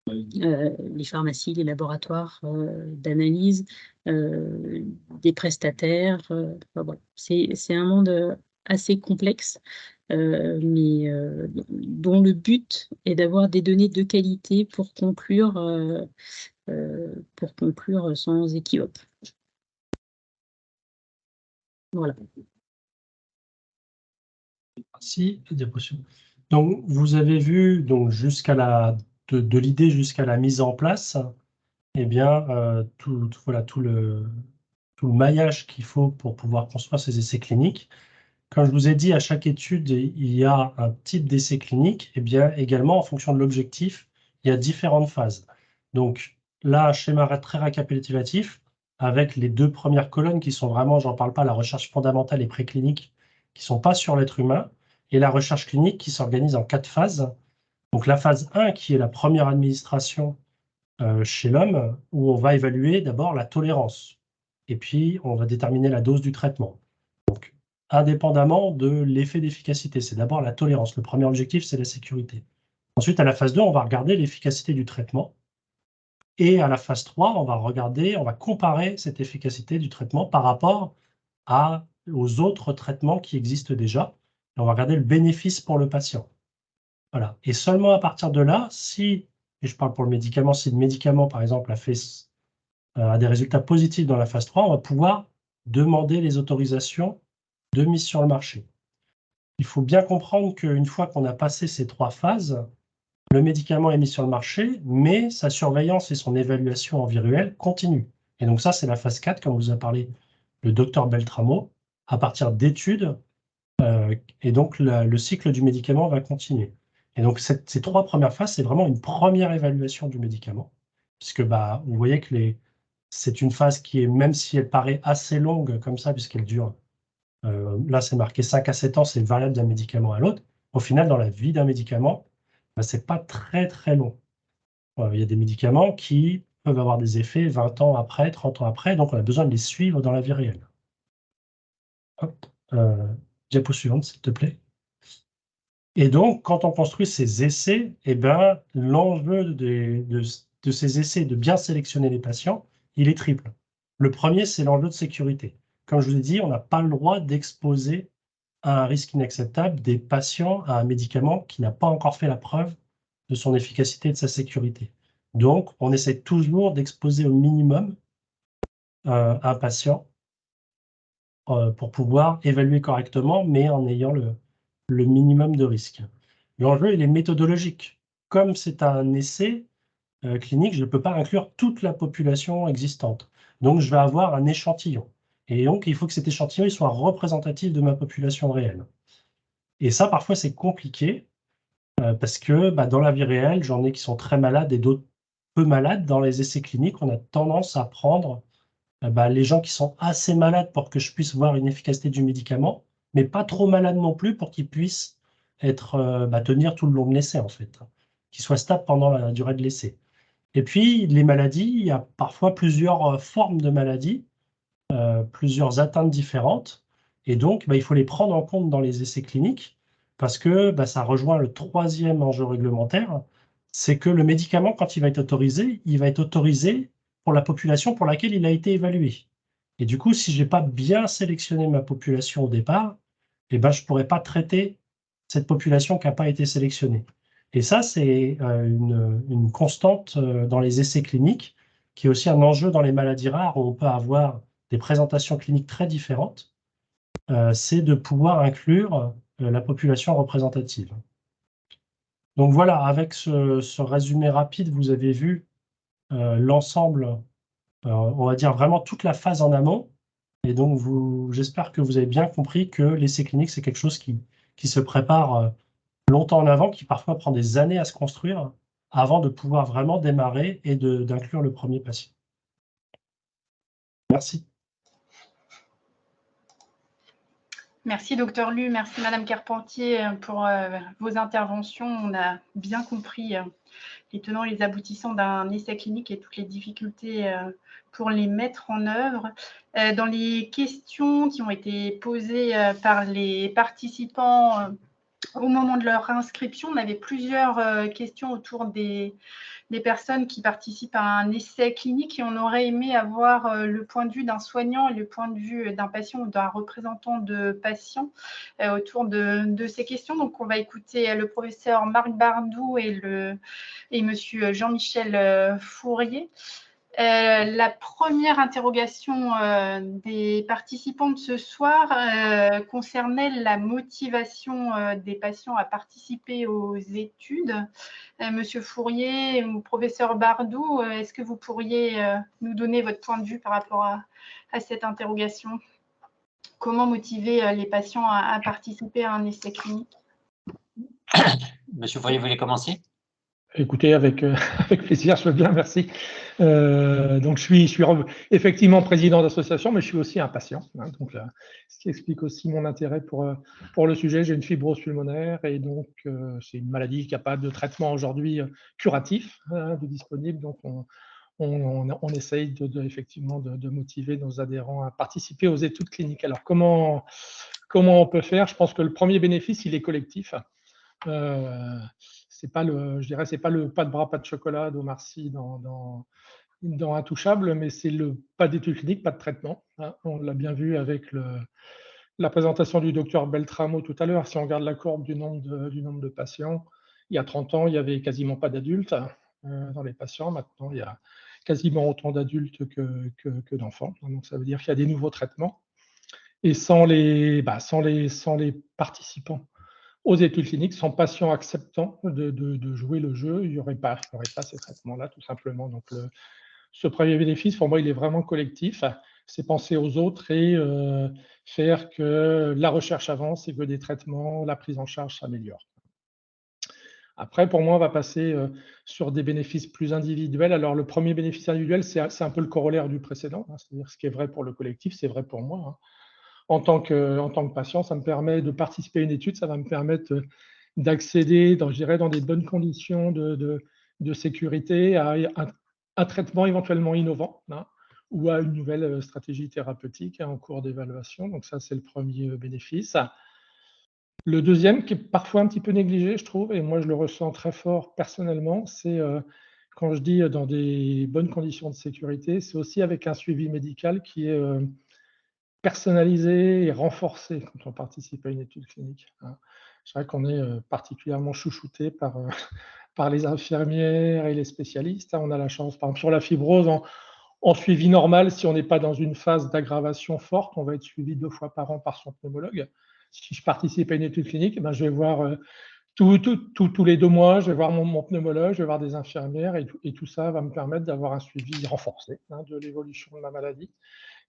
les pharmacies, les laboratoires d'analyse, des prestataires. Enfin, voilà. C'est un monde assez complexe, mais dont le but est d'avoir des données de qualité pour conclure sans équivoque. Voilà. Merci. Diapositive. Donc, vous avez vu donc de l'idée jusqu'à la mise en place, eh bien, voilà, tout le maillage qu'il faut pour pouvoir construire ces essais cliniques. Comme je vous ai dit, à chaque étude, il y a un type d'essai clinique. Et bien, également, en fonction de l'objectif, il y a différentes phases. Donc là, un schéma très récapitulatif avec les deux premières colonnes qui sont vraiment, j'en parle pas, la recherche fondamentale et préclinique, qui sont pas sur l'être humain, et la recherche clinique qui s'organise en 4 phases. Donc la phase 1, qui est la première administration chez l'homme, où on va évaluer d'abord la tolérance. Et puis, on va déterminer la dose du traitement. Donc, indépendamment de l'effet d'efficacité, c'est d'abord la tolérance. Le premier objectif, c'est la sécurité. Ensuite, à la phase 2, on va regarder l'efficacité du traitement. Et à la phase 3, on va comparer cette efficacité du traitement par rapport aux autres traitements qui existent déjà. Et on va regarder le bénéfice pour le patient. Voilà. Et seulement à partir de là, et je parle pour le médicament, si le médicament, par exemple, a des résultats positifs dans la phase 3, on va pouvoir demander les autorisations de mise sur le marché. Il faut bien comprendre qu'une fois qu'on a passé ces 3 phases, le médicament est mis sur le marché, mais sa surveillance et son évaluation en vie réelle continuent. Et donc ça, c'est la phase 4, comme vous a parlé le docteur Beltramo, à partir d'études, et donc le cycle du médicament va continuer. Et donc ces 3 premières phases, c'est vraiment une première évaluation du médicament, puisque vous voyez que c'est une phase qui est, même si elle paraît assez longue comme ça, puisqu'elle dure, là c'est marqué 5 à 7 ans, c'est variable d'un médicament à l'autre. Au final, dans la vie d'un médicament, c'est pas très très long. Il y a des médicaments qui peuvent avoir des effets 20 ans après, 30 ans après, donc on a besoin de les suivre dans la vie réelle. Hop, diapo suivante, s'il te plaît. Et donc, quand on construit ces essais, eh ben, l'enjeu de ces essais, de bien sélectionner les patients, il est triple. Le premier, c'est l'enjeu de sécurité. Comme je vous ai dit, on n'a pas le droit d'exposer à un risque inacceptable des patients à un médicament qui n'a pas encore fait la preuve de son efficacité et de sa sécurité. Donc, on essaie toujours d'exposer au minimum un patient pour pouvoir évaluer correctement, mais en ayant le minimum de risque. L'enjeu, il est méthodologique. Comme c'est un essai clinique, je ne peux pas inclure toute la population existante. Donc, je vais avoir un échantillon. Et donc, il faut que cet échantillon il soit représentatif de ma population réelle. Et ça, parfois, c'est compliqué parce que dans la vie réelle, j'en ai qui sont très malades et d'autres peu malades. Dans les essais cliniques, on a tendance à prendre les gens qui sont assez malades pour que je puisse voir une efficacité du médicament, mais pas trop malades non plus pour qu'ils puissent tenir tout le long de l'essai, en fait, qu'ils soient stables pendant la durée de l'essai. Et puis, les maladies, il y a parfois plusieurs formes de maladies, plusieurs atteintes différentes, et donc il faut les prendre en compte dans les essais cliniques, parce que ça rejoint le 3e enjeu réglementaire, c'est que le médicament, quand il va être autorisé pour la population pour laquelle il a été évalué. Et du coup, si je n'ai pas bien sélectionné ma population au départ, je ne pourrais pas traiter cette population qui n'a pas été sélectionnée. Et ça, c'est une constante dans les essais cliniques, qui est aussi un enjeu dans les maladies rares, où on peut avoir des présentations cliniques très différentes, c'est de pouvoir inclure la population représentative. Donc voilà, avec ce résumé rapide, vous avez vu l'ensemble, on va dire vraiment toute la phase en amont, Et donc, j'espère que vous avez bien compris que l'essai clinique, c'est quelque chose qui se prépare longtemps en avant, qui parfois prend des années à se construire avant de pouvoir vraiment démarrer et d'inclure le premier patient. Merci. Merci, docteur Lu. Merci, Madame Carpentier, pour vos interventions. On a bien compris les tenants et les aboutissants d'un essai clinique et toutes les difficultés pour les mettre en œuvre. Dans les questions qui ont été posées par les participants au moment de leur inscription, on avait plusieurs questions autour des personnes qui participent à un essai clinique et on aurait aimé avoir le point de vue d'un soignant et le point de vue d'un patient ou d'un représentant de patient autour de ces questions. Donc, on va écouter le professeur Marc Bardou et monsieur Jean-Michel Fourier. La première interrogation des participants de ce soir concernait la motivation des patients à participer aux études. Monsieur Fourier ou professeur Bardou, est-ce que vous pourriez nous donner votre point de vue par rapport à cette interrogation? Comment motiver les patients à participer à un essai clinique? Monsieur Fourier, vous voulez commencer? Écoutez, avec plaisir, je veux bien, merci. Donc, je suis effectivement président d'association, mais je suis aussi un patient. Hein, donc, ce qui explique aussi mon intérêt pour le sujet. J'ai une fibrose pulmonaire et donc c'est une maladie qui n'a pas de traitement aujourd'hui curatif de disponible. Donc, on essaye effectivement de motiver nos adhérents à participer aux études cliniques. Alors, comment on peut faire? Je pense que le premier bénéfice, il est collectif. C'est pas c'est pas le pas de bras, pas de chocolat d'Omar Sy dans Intouchable, mais c'est le pas d'études cliniques, pas de traitement. Hein. On l'a bien vu avec la présentation du docteur Beltramo tout à l'heure. Si on regarde la courbe du nombre de patients, il y a 30 ans, il n'y avait quasiment pas d'adultes dans les patients. Maintenant, il y a quasiment autant d'adultes que d'enfants. Donc, ça veut dire qu'il y a des nouveaux traitements. Et sans les participants aux études cliniques, sans patients acceptant de jouer le jeu, il n'y aurait pas ces traitements-là, tout simplement. Donc, ce premier bénéfice, pour moi, il est vraiment collectif. C'est penser aux autres et faire que la recherche avance et que des traitements, la prise en charge s'améliore. Après, pour moi, on va passer sur des bénéfices plus individuels. Alors, le premier bénéfice individuel, c'est un peu le corollaire du précédent. Hein, c'est-à-dire ce qui est vrai pour le collectif, c'est vrai pour moi. Hein. En tant que patient, ça me permet de participer à une étude, ça va me permettre d'accéder, je dirais, dans des bonnes conditions de sécurité à un traitement éventuellement innovant hein, ou à une nouvelle stratégie thérapeutique en cours d'évaluation. Donc ça, c'est le premier bénéfice. Le deuxième, qui est parfois un petit peu négligé, je trouve, et moi je le ressens très fort personnellement, c'est quand je dis dans des bonnes conditions de sécurité, c'est aussi avec un suivi médical qui est personnalisé et renforcé quand on participe à une étude clinique. Hein. C'est vrai qu'on est particulièrement chouchouté par les infirmières et les spécialistes. Hein. On a la chance, par exemple, sur la fibrose, en suivi normal, si on n'est pas dans une phase d'aggravation forte, on va être suivi 2 fois par an par son pneumologue. Si je participe à une étude clinique, ben, je vais voir tous les 2 mois, je vais voir mon pneumologue, je vais voir des infirmières et tout ça va me permettre d'avoir un suivi renforcé hein, de l'évolution de ma maladie.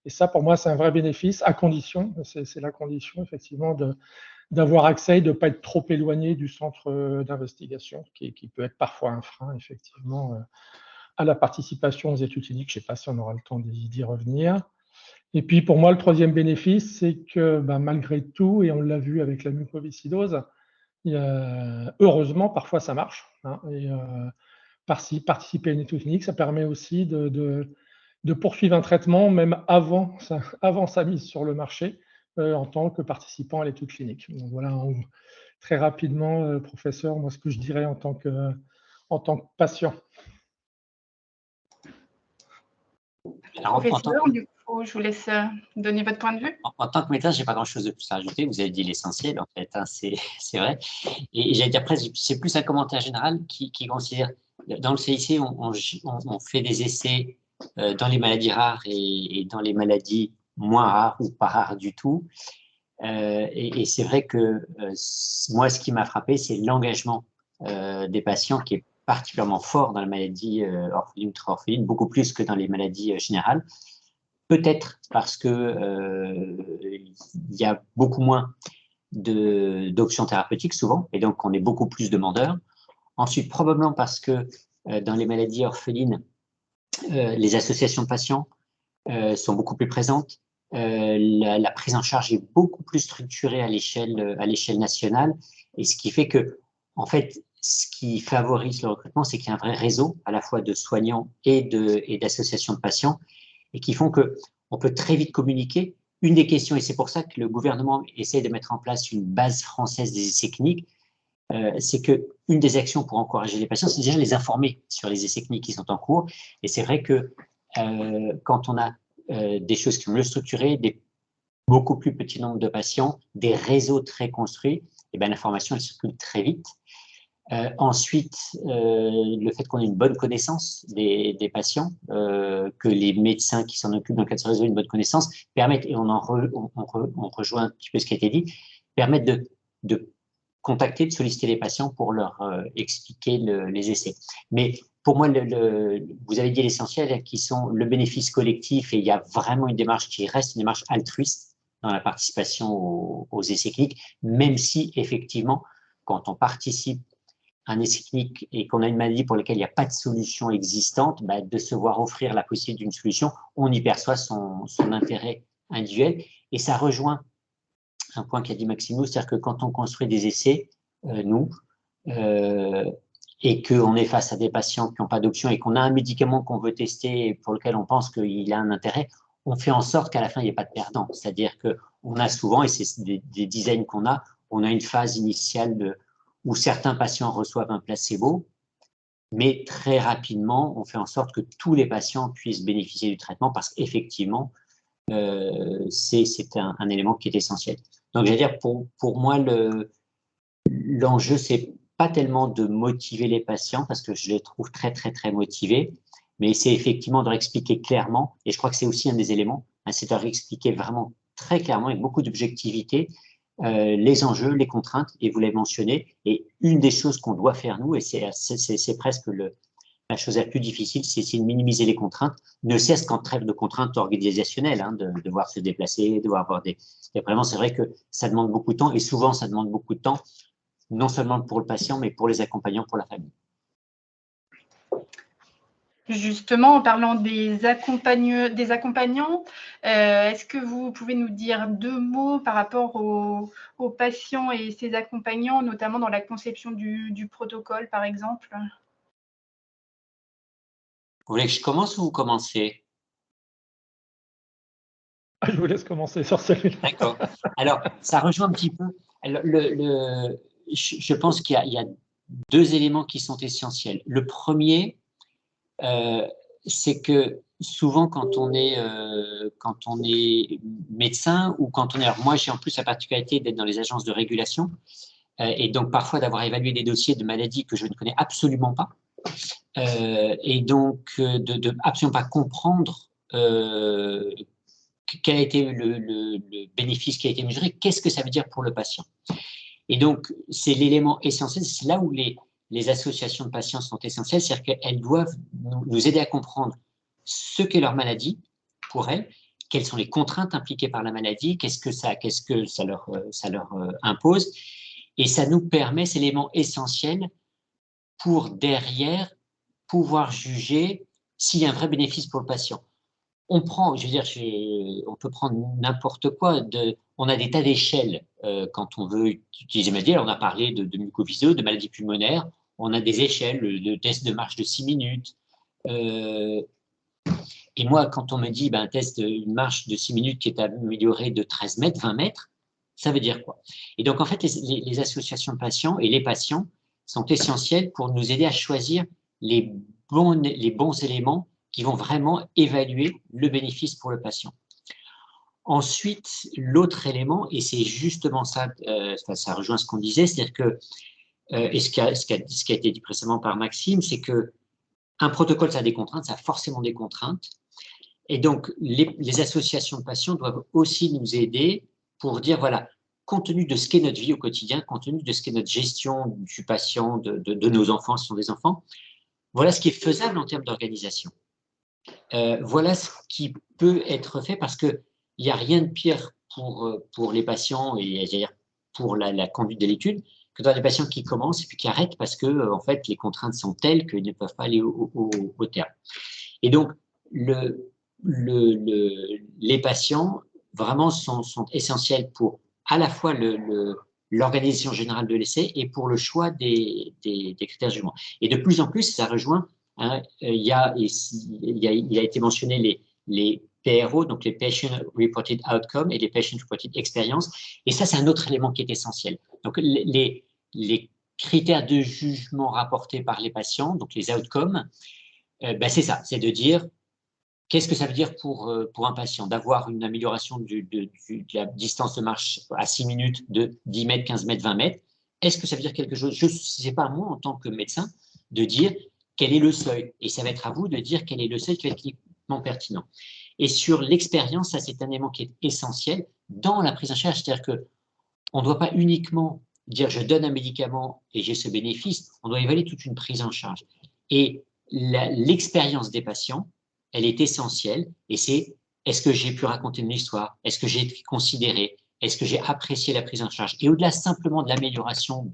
Et ça, pour moi, c'est un vrai bénéfice, à condition, c'est la condition, effectivement, d'avoir accès et de ne pas être trop éloigné du centre d'investigation, qui peut être parfois un frein, effectivement, à la participation aux études cliniques. Je ne sais pas si on aura le temps d'y revenir. Et puis, pour moi, le troisième bénéfice, c'est que malgré tout, et on l'a vu avec la mucoviscidose, heureusement, parfois ça marche. Hein, et participer à une étude clinique, ça permet aussi de poursuivre un traitement même avant sa mise sur le marché en tant que participant à l'étude clinique. Donc voilà, très rapidement, professeur, moi ce que je dirais en tant que patient. Alors, professeur, du coup, je vous laisse donner votre point de vue. En tant que médecin, je n'ai pas grand-chose de plus à ajouter. Vous avez dit l'essentiel, en fait, hein, c'est vrai. Et j'allais dire presque, c'est plus un commentaire général qui considère, dans le CIC, on fait des essais dans les maladies rares et dans les maladies moins rares ou pas rares du tout. Et c'est vrai que moi, ce qui m'a frappé, c'est l'engagement des patients qui est particulièrement fort dans la maladie orpheline, ultra-orpheline, beaucoup plus que dans les maladies générales. peut-être parce que il y a beaucoup moins d'options thérapeutiques souvent, et donc on est beaucoup plus demandeurs. Ensuite, probablement parce que dans les maladies orphelines, les associations de patients sont beaucoup plus présentes. La prise en charge est beaucoup plus structurée à l'échelle nationale, et ce qui fait que, en fait, ce qui favorise le recrutement, c'est qu'il y a un vrai réseau à la fois de soignants et d'associations de patients, et qui font qu'on peut très vite communiquer. Une des questions, et c'est pour ça que le gouvernement essaie de mettre en place une base française des essais cliniques, c'est qu'une des actions pour encourager les patients, c'est déjà les informer sur les essais cliniques qui sont en cours. Et c'est vrai que quand on a des choses qui sont mieux structurées, des beaucoup plus petits nombres de patients, des réseaux très construits, et bien l'information elle circule très vite. Ensuite, le fait qu'on ait une bonne connaissance des patients, que les médecins qui s'en occupent dans le cadre de ce réseau aient une bonne connaissance, permettent, et on rejoint un petit peu ce qui a été dit, permettent de contacter, de solliciter les patients pour leur expliquer les essais. Mais pour moi, vous avez dit l'essentiel, qui sont le bénéfice collectif, et il y a vraiment une démarche qui reste une démarche altruiste dans la participation aux essais cliniques, même si effectivement, quand on participe à un essai clinique et qu'on a une maladie pour laquelle il n'y a pas de solution existante, bah, de se voir offrir la possibilité d'une solution, on y perçoit son intérêt individuel. Et ça rejoint un point qu'a dit Maximo, c'est-à-dire que quand on construit des essais, et qu'on est face à des patients qui n'ont pas d'option et qu'on a un médicament qu'on veut tester et pour lequel on pense qu'il a un intérêt, on fait en sorte qu'à la fin, il n'y ait pas de perdant. C'est-à-dire qu'on a souvent, et c'est des dizaines qu'on a, on a une phase initiale où certains patients reçoivent un placebo, mais très rapidement, on fait en sorte que tous les patients puissent bénéficier du traitement parce qu'effectivement, c'est un élément qui est essentiel. Donc, j'allais dire, pour moi, l'enjeu, c'est pas tellement de motiver les patients, parce que je les trouve très, très, très motivés, mais c'est effectivement de leur expliquer clairement, et je crois que c'est aussi un des éléments, hein, c'est de leur expliquer vraiment très clairement, avec beaucoup d'objectivité, les enjeux, les contraintes, et vous l'avez mentionné, et une des choses qu'on doit faire, nous, et c'est presque la chose la plus difficile, c'est de minimiser les contraintes, ne cesse qu'en trêve de contraintes organisationnelles, hein, de devoir se déplacer, de devoir avoir vraiment, c'est vrai que ça demande beaucoup de temps, et souvent, ça demande beaucoup de temps, non seulement pour le patient, mais pour les accompagnants, pour la famille. Justement, en parlant des accompagnants, est-ce que vous pouvez nous dire 2 mots par rapport aux patients et ses accompagnants, notamment dans la conception du protocole, par exemple? Vous voulez que je commence ou vous commencez? Je vous laisse commencer sur celui-là. D'accord. Alors, ça rejoint un petit peu. Je pense qu'il y a 2 éléments qui sont essentiels. Le premier, c'est que souvent, quand on est médecin ou quand on est… Alors moi, j'ai en plus la particularité d'être dans les agences de régulation et donc parfois d'avoir évalué des dossiers de maladies que je ne connais absolument pas et donc de absolument pas comprendre quel a été le bénéfice qui a été mesuré, qu'est-ce que ça veut dire pour le patient. Et donc, c'est l'élément essentiel, c'est là où les associations de patients sont essentielles, c'est-à-dire qu'elles doivent nous aider à comprendre ce qu'est leur maladie pour elles, quelles sont les contraintes impliquées par la maladie, qu'est-ce que ça leur impose, et ça nous permet, c'est l'élément essentiel pour derrière pouvoir juger s'il y a un vrai bénéfice pour le patient. On prend, je veux dire, on peut prendre n'importe quoi. On a des tas d'échelles quand on veut utiliser maladie. Alors, on a parlé de mucoviscidose, de maladies pulmonaires. On a des échelles, de tests de marche de 6 minutes. Et moi, quand on me dit un test, une marche de 6 minutes qui est améliorée de 13 mètres, 20 mètres, ça veut dire quoi? Et donc, en fait, les associations de patients et les patients sont essentiels pour nous aider à choisir les bons éléments qui vont vraiment évaluer le bénéfice pour le patient. Ensuite, l'autre élément, et c'est justement ça, ça rejoint ce qu'on disait, c'est-à-dire que, et ce qui a été dit précédemment par Maxime, c'est qu'un protocole, ça a des contraintes, ça a forcément des contraintes, et donc les associations de patients doivent aussi nous aider pour dire, voilà, compte tenu de ce qu'est notre vie au quotidien, compte tenu de ce qu'est notre gestion du patient, de nos enfants, ce sont des enfants, voilà ce qui est faisable en termes d'organisation. Voilà ce qui peut être fait parce qu'il n'y a rien de pire pour les patients et c'est-à-dire pour la conduite de l'étude que dans des patients qui commencent et puis qui arrêtent parce que en fait, les contraintes sont telles qu'ils ne peuvent pas aller au terme. Et donc, les patients vraiment sont essentiels pour à la fois l'organisation générale de l'essai et pour le choix des critères de jugement. Et de plus en plus, ça rejoint, hein, il a été mentionné les PRO, donc les Patient Reported Outcome et les Patient Reported Experience. Et ça, c'est un autre élément qui est essentiel. Donc, les critères de jugement rapportés par les patients, donc les outcomes, ben c'est ça, c'est de dire qu'est-ce que ça veut dire pour un patient d'avoir une amélioration de la distance de marche à 6 minutes de 10 mètres, 15 mètres, 20 mètres. Est-ce que ça veut dire quelque chose? Je ne sais pas, moi, en tant que médecin, de dire quel est le seuil. Et ça va être à vous de dire quel est le seuil qui va être cliniquement pertinent. Et sur l'expérience, ça, c'est un élément qui est essentiel dans la prise en charge. C'est-à-dire qu'on ne doit pas uniquement dire je donne un médicament et j'ai ce bénéfice. On doit évaluer toute une prise en charge. Et l'expérience des patients, elle est essentielle et c'est est-ce que j'ai pu raconter une histoire? Est-ce que j'ai été considéré? Est-ce que j'ai apprécié la prise en charge? Et au-delà simplement de l'amélioration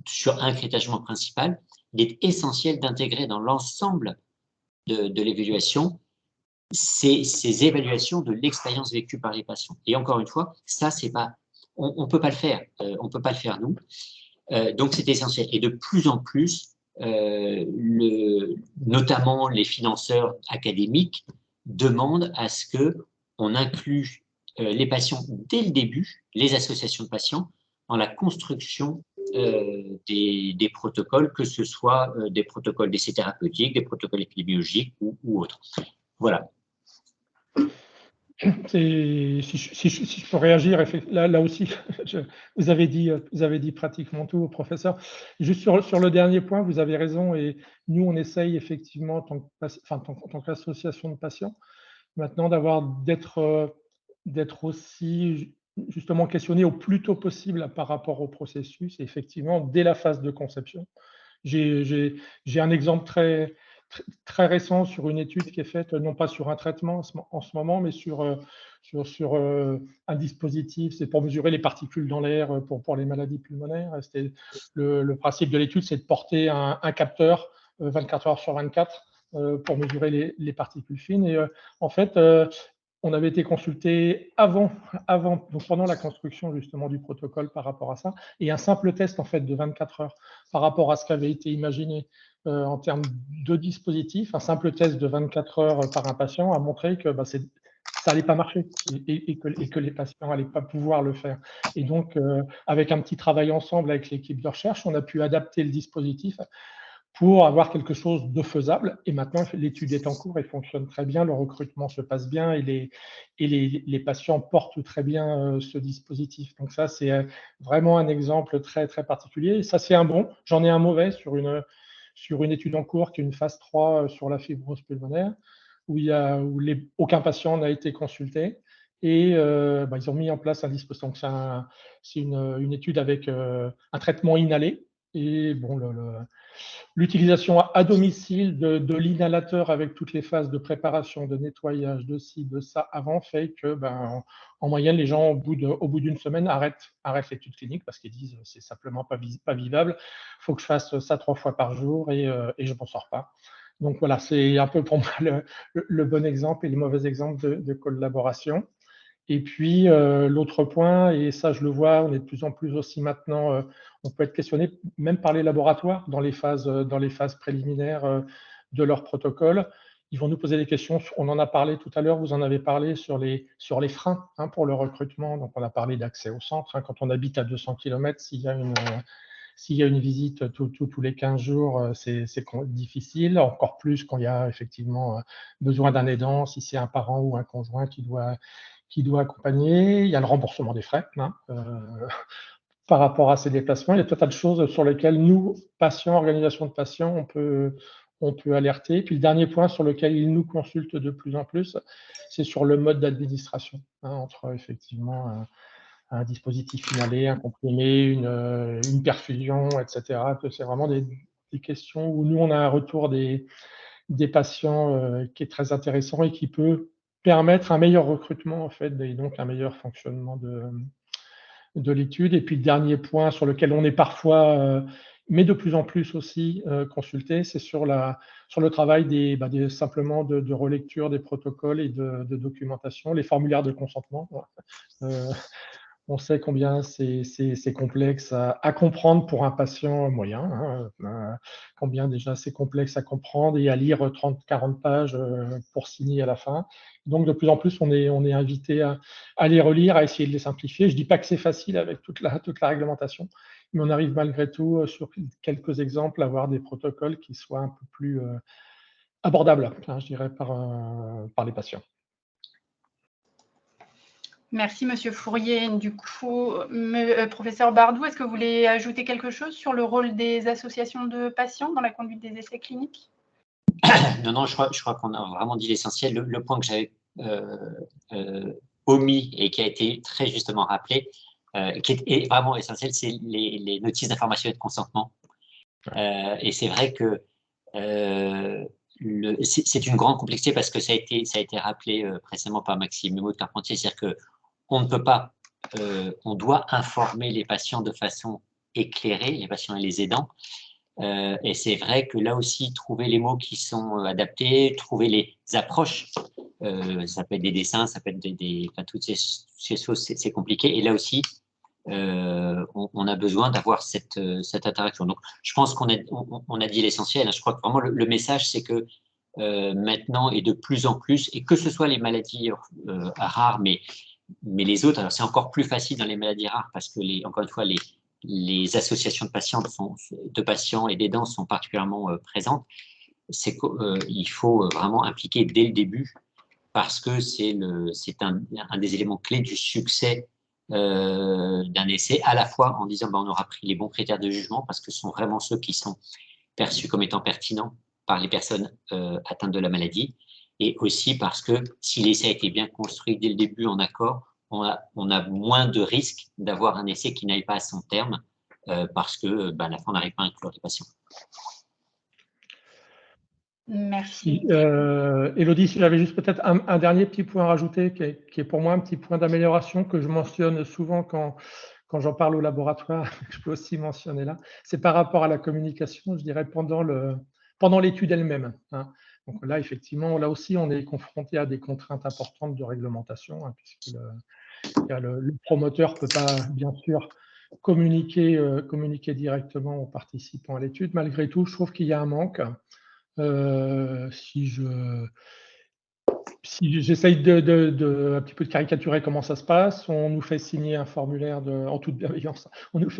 sur un critère de jugement principal, il est essentiel d'intégrer dans l'ensemble de l'évaluation ces évaluations de l'expérience vécue par les patients. Et encore une fois, ça, c'est pas, on peut pas le faire. On peut pas le faire nous. Donc, c'est essentiel. Et de plus en plus, notamment les financeurs académiques demandent à ce qu'on inclue les patients dès le début, les associations de patients, dans la construction des protocoles, que ce soit des protocoles d'essais thérapeutiques, des protocoles épidémiologiques ou autres. Voilà. Si je peux réagir, là aussi, vous avez dit pratiquement tout, professeur. Juste sur le dernier point, vous avez raison, et nous, on essaye effectivement, en tant qu'association de patients, maintenant d'être aussi justement questionné au plus tôt possible par rapport au processus, et effectivement, dès la phase de conception. J'ai un exemple très récent sur une étude qui est faite, non pas sur un traitement en ce moment, mais sur un dispositif. C'est pour mesurer les particules dans l'air pour les maladies pulmonaires. Le principe de l'étude, c'est de porter un capteur 24 heures sur 24 pour mesurer les particules fines. Et en fait, on avait été consulté donc pendant la construction justement du protocole par rapport à ça, et un simple test en fait de 24 heures par rapport à ce qui avait été imaginé en termes de dispositif, un simple test de 24 heures par un patient a montré que ça n'allait pas marcher et que les patients n'allaient pas pouvoir le faire. Et donc, avec un petit travail ensemble avec l'équipe de recherche, on a pu adapter le dispositif pour avoir quelque chose de faisable. Et maintenant, l'étude est en cours et fonctionne très bien, le recrutement se passe bien et les patients portent très bien ce dispositif. Donc ça, c'est vraiment un exemple très, très particulier. Et ça, c'est un bon. J'en ai un mauvais sur une étude en cours qui est une phase 3 sur la fibrose pulmonaire, où aucun patient n'a été consulté. Et ils ont mis en place un dispositif. Donc c'est une étude avec un traitement inhalé. Et bon, l'utilisation à domicile de l'inhalateur avec toutes les phases de préparation, de nettoyage, de ci, de ça avant fait que, en moyenne, les gens, au bout d'une semaine, arrêtent l'étude clinique parce qu'ils disent c'est simplement pas vivable. Il faut que je fasse ça 3 fois par jour et je ne m'en sors pas. Donc voilà, c'est un peu pour moi le bon exemple et le mauvais exemple de collaboration. Et puis, l'autre point, et ça je le vois, on est de plus en plus aussi maintenant, on peut être questionné même par les laboratoires dans les phases préliminaires de leur protocole. Ils vont nous poser des questions, on en a parlé tout à l'heure, vous en avez parlé sur les freins pour le recrutement. Donc on a parlé d'accès au centre, quand on habite à 200 km, s'il y a une visite tous les 15 jours, c'est difficile, encore plus quand il y a effectivement besoin d'un aidant, si c'est un parent ou un conjoint qui doit accompagner. Il y a le remboursement des frais par rapport à ces déplacements. Il y a tout un tas de choses sur lesquelles nous, patients, organisations de patients, on peut alerter. Puis le dernier point sur lequel ils nous consultent de plus en plus, c'est sur le mode d'administration, entre effectivement un dispositif inhalé, un comprimé, une perfusion, etc. C'est vraiment des questions où nous, on a un retour des des patients qui est très intéressant et qui peut permettre un meilleur recrutement en fait, et donc un meilleur fonctionnement de l'étude. Et puis le dernier point sur lequel on est parfois, mais de plus en plus aussi consulté, c'est sur le travail simplement de relecture des protocoles et de documentation, les formulaires de consentement. On sait combien c'est complexe à comprendre pour un patient moyen, combien déjà c'est complexe à comprendre et à lire 30-40 pages pour signer à la fin. Donc de plus en plus, on est invité à les relire, à essayer de les simplifier. Je ne dis pas que c'est facile avec toute la réglementation, mais on arrive malgré tout, sur quelques exemples, à avoir des protocoles qui soient un peu plus abordables, je dirais, par les patients. Merci, Monsieur Fourier. Du coup, professeur Bardou, est-ce que vous voulez ajouter quelque chose sur le rôle des associations de patients dans la conduite des essais cliniques? Non, je crois qu'on a vraiment dit l'essentiel. Le point que j'avais omis et qui a été très justement rappelé, qui est vraiment essentiel, c'est les notices d'information et de consentement. Et c'est vrai que c'est une grande complexité parce que ça a été rappelé précédemment par Maxime Memeau de Carpentier, c'est-à-dire que on ne peut pas, on doit informer les patients de façon éclairée, les patients et les aidants. Et c'est vrai que là aussi, trouver les mots qui sont adaptés, trouver les approches, ça peut être des dessins, ça peut être enfin, toutes ces choses, c'est compliqué. Et là aussi, on a besoin d'avoir cette interaction. Donc, je pense qu'on a dit l'essentiel. Je crois que vraiment le message, c'est que maintenant et de plus en plus, et que ce soit les maladies rares, mais les autres, alors c'est encore plus facile dans les maladies rares parce que, encore une fois, les associations de patients et d'aidants sont particulièrement présentes. C'est qu'il faut vraiment impliquer dès le début parce que c'est un des éléments clés du succès d'un essai, à la fois en disant on aura pris les bons critères de jugement parce que ce sont vraiment ceux qui sont perçus comme étant pertinents par les personnes atteintes de la maladie, et aussi parce que si l'essai a été bien construit dès le début en accord, on a moins de risques d'avoir un essai qui n'aille pas à son terme parce que à la fin, on n'arrive pas à inclure les patients. Merci. Élodie, si j'avais juste peut-être un dernier petit point à rajouter qui est pour moi un petit point d'amélioration que je mentionne souvent quand j'en parle au laboratoire, je peux aussi mentionner là, c'est par rapport à la communication, je dirais, pendant l'étude elle-même. Donc là, effectivement, là aussi, on est confronté à des contraintes importantes de réglementation, puisque le promoteur ne peut pas, bien sûr, communiquer directement aux participants à l'étude. Malgré tout, je trouve qu'il y a un manque. Si j'essaye un petit peu de caricaturer comment ça se passe, on nous fait signer un formulaire en toute bienveillance, on nous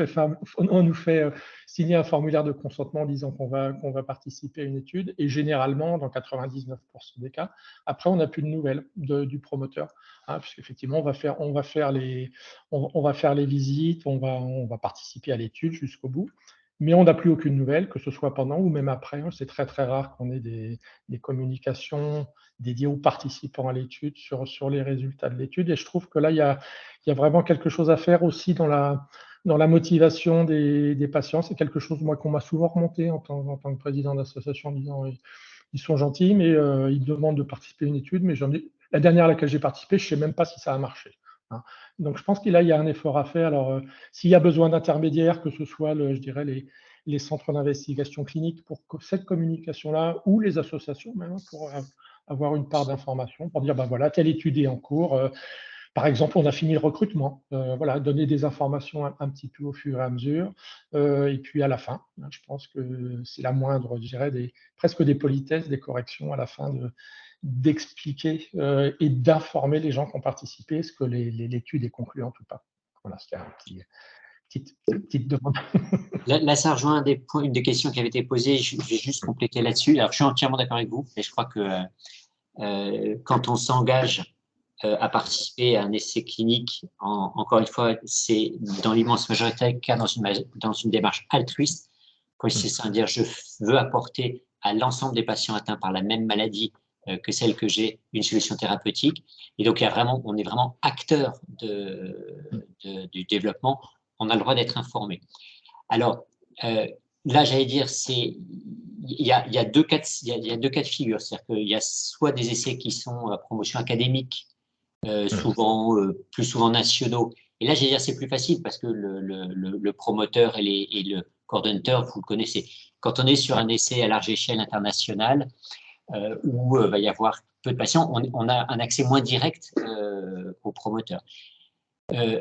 fait signer un formulaire de consentement en disant qu'on va participer à une étude, et généralement, dans 99% des cas, après, on n'a plus de nouvelles du promoteur, puisqu'effectivement, on va faire les visites, on va participer à l'étude jusqu'au bout, mais on n'a plus aucune nouvelle, que ce soit pendant ou même après. C'est très, très rare qu'on ait des communications dédiées aux participants à l'étude sur les résultats de l'étude. Et je trouve que là, il y a vraiment quelque chose à faire aussi dans la motivation des patients. C'est quelque chose, moi, qu'on m'a souvent remonté en tant que président d'association, en disant ils sont gentils, mais ils demandent de participer à une étude. Mais la dernière à laquelle j'ai participé, je ne sais même pas si ça a marché. Donc, je pense qu'il y a un effort à faire. Alors, s'il y a besoin d'intermédiaires, que ce soit, je dirais, les centres d'investigation clinique pour cette communication-là, ou les associations même, pour avoir une part d'information, pour dire, voilà, telle étude est en cours. Par exemple, on a fini le recrutement. Voilà, donner des informations un petit peu au fur et à mesure. Et puis, à la fin, je pense que c'est la moindre, je dirais, presque des politesses, des corrections à la fin d'expliquer et d'informer les gens qui ont participé, est-ce que l'étude est concluante ou pas. Voilà, c'était une petite demande. Là, ça rejoint une des questions qui avait été posée. Je vais juste compléter là-dessus. Alors, je suis entièrement d'accord avec vous, et je crois que quand on s'engage à participer à un essai clinique, encore une fois, c'est dans l'immense majorité des cas dans une démarche altruiste. Quand c'est ça, dire je veux apporter à l'ensemble des patients atteints par la même maladie que celle que j'ai une solution thérapeutique. Et donc, on est vraiment acteur du développement. On a le droit d'être informé. Alors, là, j'allais dire, il y a deux cas de figure. C'est-à-dire qu'il y a soit des essais qui sont à promotion académique, plus souvent nationaux. Et là, j'allais dire, c'est plus facile parce que le promoteur et le coordonnateur, vous le connaissez. Quand on est sur un essai à large échelle internationale, où il va y avoir peu de patients, on a un accès moins direct au promoteur.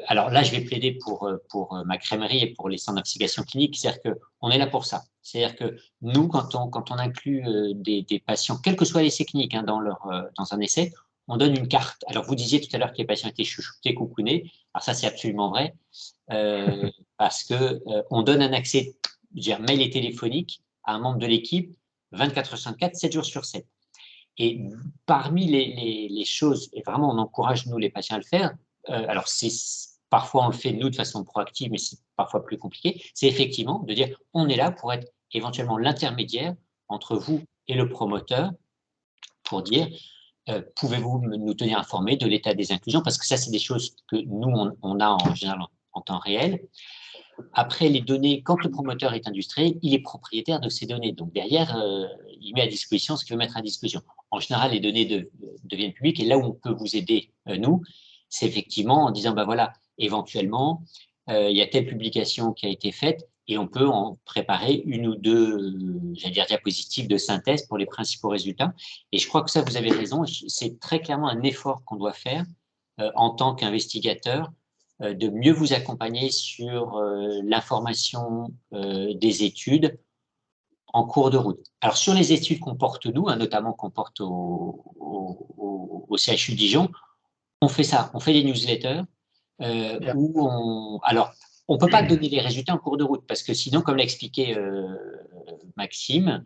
Alors là, je vais plaider pour ma crèmerie et pour les centres d'investigation clinique, c'est-à-dire qu'on est là pour ça. C'est-à-dire que nous, quand on inclut des patients, quel que soit l'essai clinique dans un essai, on donne une carte. Alors, vous disiez tout à l'heure que les patients étaient chouchoutés, coucounés. Alors ça, c'est absolument vrai, parce qu'on donne un accès, je veux dire, mail et téléphonique à un membre de l'équipe 24 heures sur 24, 7 jours sur 7. Et parmi les choses, et vraiment on encourage nous les patients à le faire, alors parfois on le fait nous de façon proactive, mais c'est parfois plus compliqué, c'est effectivement de dire on est là pour être éventuellement l'intermédiaire entre vous et le promoteur pour dire pouvez-vous nous tenir informés de l'état des inclusions, parce que ça c'est des choses que nous on a en général en temps réel. Après, les données, quand le promoteur est industriel, il est propriétaire de ces données. Donc derrière, il met à disposition ce qu'il veut mettre à disposition. En général, les données deviennent publiques et là où on peut vous aider, nous, c'est effectivement en disant, ben voilà, éventuellement, il y a telle publication qui a été faite et on peut en préparer une ou deux, j'allais dire, diapositives de synthèse pour les principaux résultats. Et je crois que ça, vous avez raison, c'est très clairement un effort qu'on doit faire en tant qu'investigateur, de mieux vous accompagner sur l'information des études en cours de route. Alors, sur les études qu'on porte nous, notamment qu'on porte au CHU Dijon, on fait ça, on fait des newsletters où alors, on ne peut pas donner les résultats en cours de route parce que sinon, comme l'a expliqué Maxime,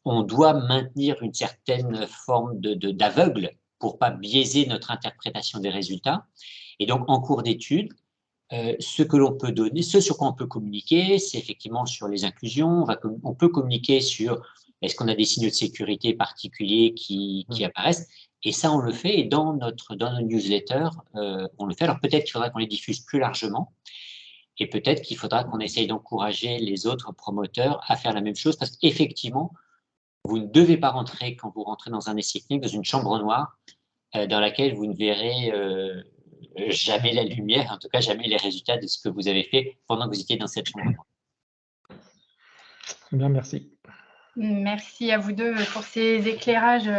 on doit maintenir une certaine forme d'aveugle pour ne pas biaiser notre interprétation des résultats. Et donc, en cours d'études, ce que l'on peut donner, ce sur quoi on peut communiquer, c'est effectivement sur les inclusions. On peut communiquer sur est-ce qu'on a des signaux de sécurité particuliers qui apparaissent. Et ça, on le fait. Et dans nos newsletters, on le fait. Alors, peut-être qu'il faudra qu'on les diffuse plus largement. Et peut-être qu'il faudra qu'on essaye d'encourager les autres promoteurs à faire la même chose. Parce qu'effectivement, vous ne devez pas rentrer, quand vous rentrez dans un essai clinique, dans une chambre noire dans laquelle vous ne verrez jamais la lumière, en tout cas jamais les résultats de ce que vous avez fait pendant que vous étiez dans cette chambre. Bien, merci. Merci à vous deux pour ces éclairages.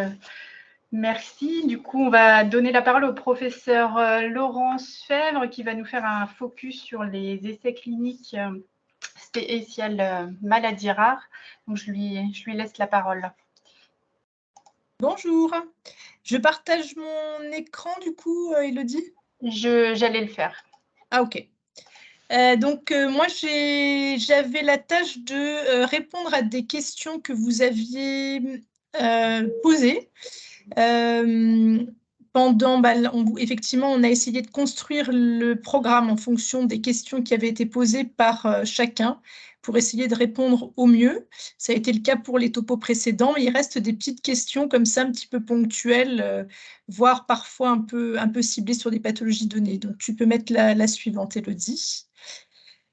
Merci. Du coup, on va donner la parole au professeur Laurence Fèvre qui va nous faire un focus sur les essais cliniques spéciales maladies rares. Donc, je lui laisse la parole. Bonjour. Je partage mon écran du coup, Élodie? J'allais le faire. Ah, ok. Donc, moi, j'avais la tâche de répondre à des questions que vous aviez posées. Effectivement, on a essayé de construire le programme en fonction des questions qui avaient été posées par chacun pour essayer de répondre au mieux. Ça a été le cas pour les topos précédents, mais il reste des petites questions comme ça, un petit peu ponctuelles, voire parfois un peu ciblées sur des pathologies données. Donc, tu peux mettre la suivante, Élodie.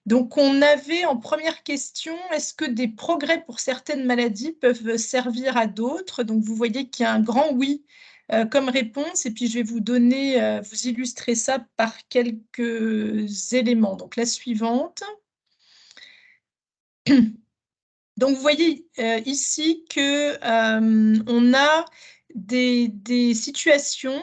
Donc, on avait en première question, est-ce que des progrès pour certaines maladies peuvent servir à d'autres? Donc, vous voyez qu'il y a un grand oui comme réponse, et puis je vais vous donner, vous illustrer ça par quelques éléments. Donc, la suivante. Donc, vous voyez ici qu'on a des situations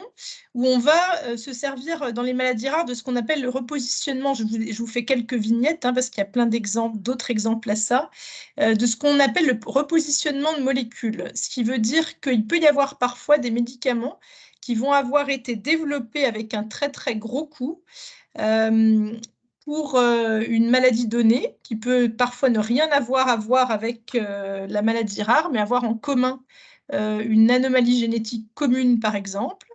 où on va se servir dans les maladies rares de ce qu'on appelle le repositionnement. Je vous fais quelques vignettes parce qu'il y a plein d'autres exemples à ça, de ce qu'on appelle le repositionnement de molécules, ce qui veut dire qu'il peut y avoir parfois des médicaments qui vont avoir été développés avec un très très gros coût pour une maladie donnée qui peut parfois ne rien avoir à voir avec la maladie rare, mais avoir en commun une anomalie génétique commune, par exemple.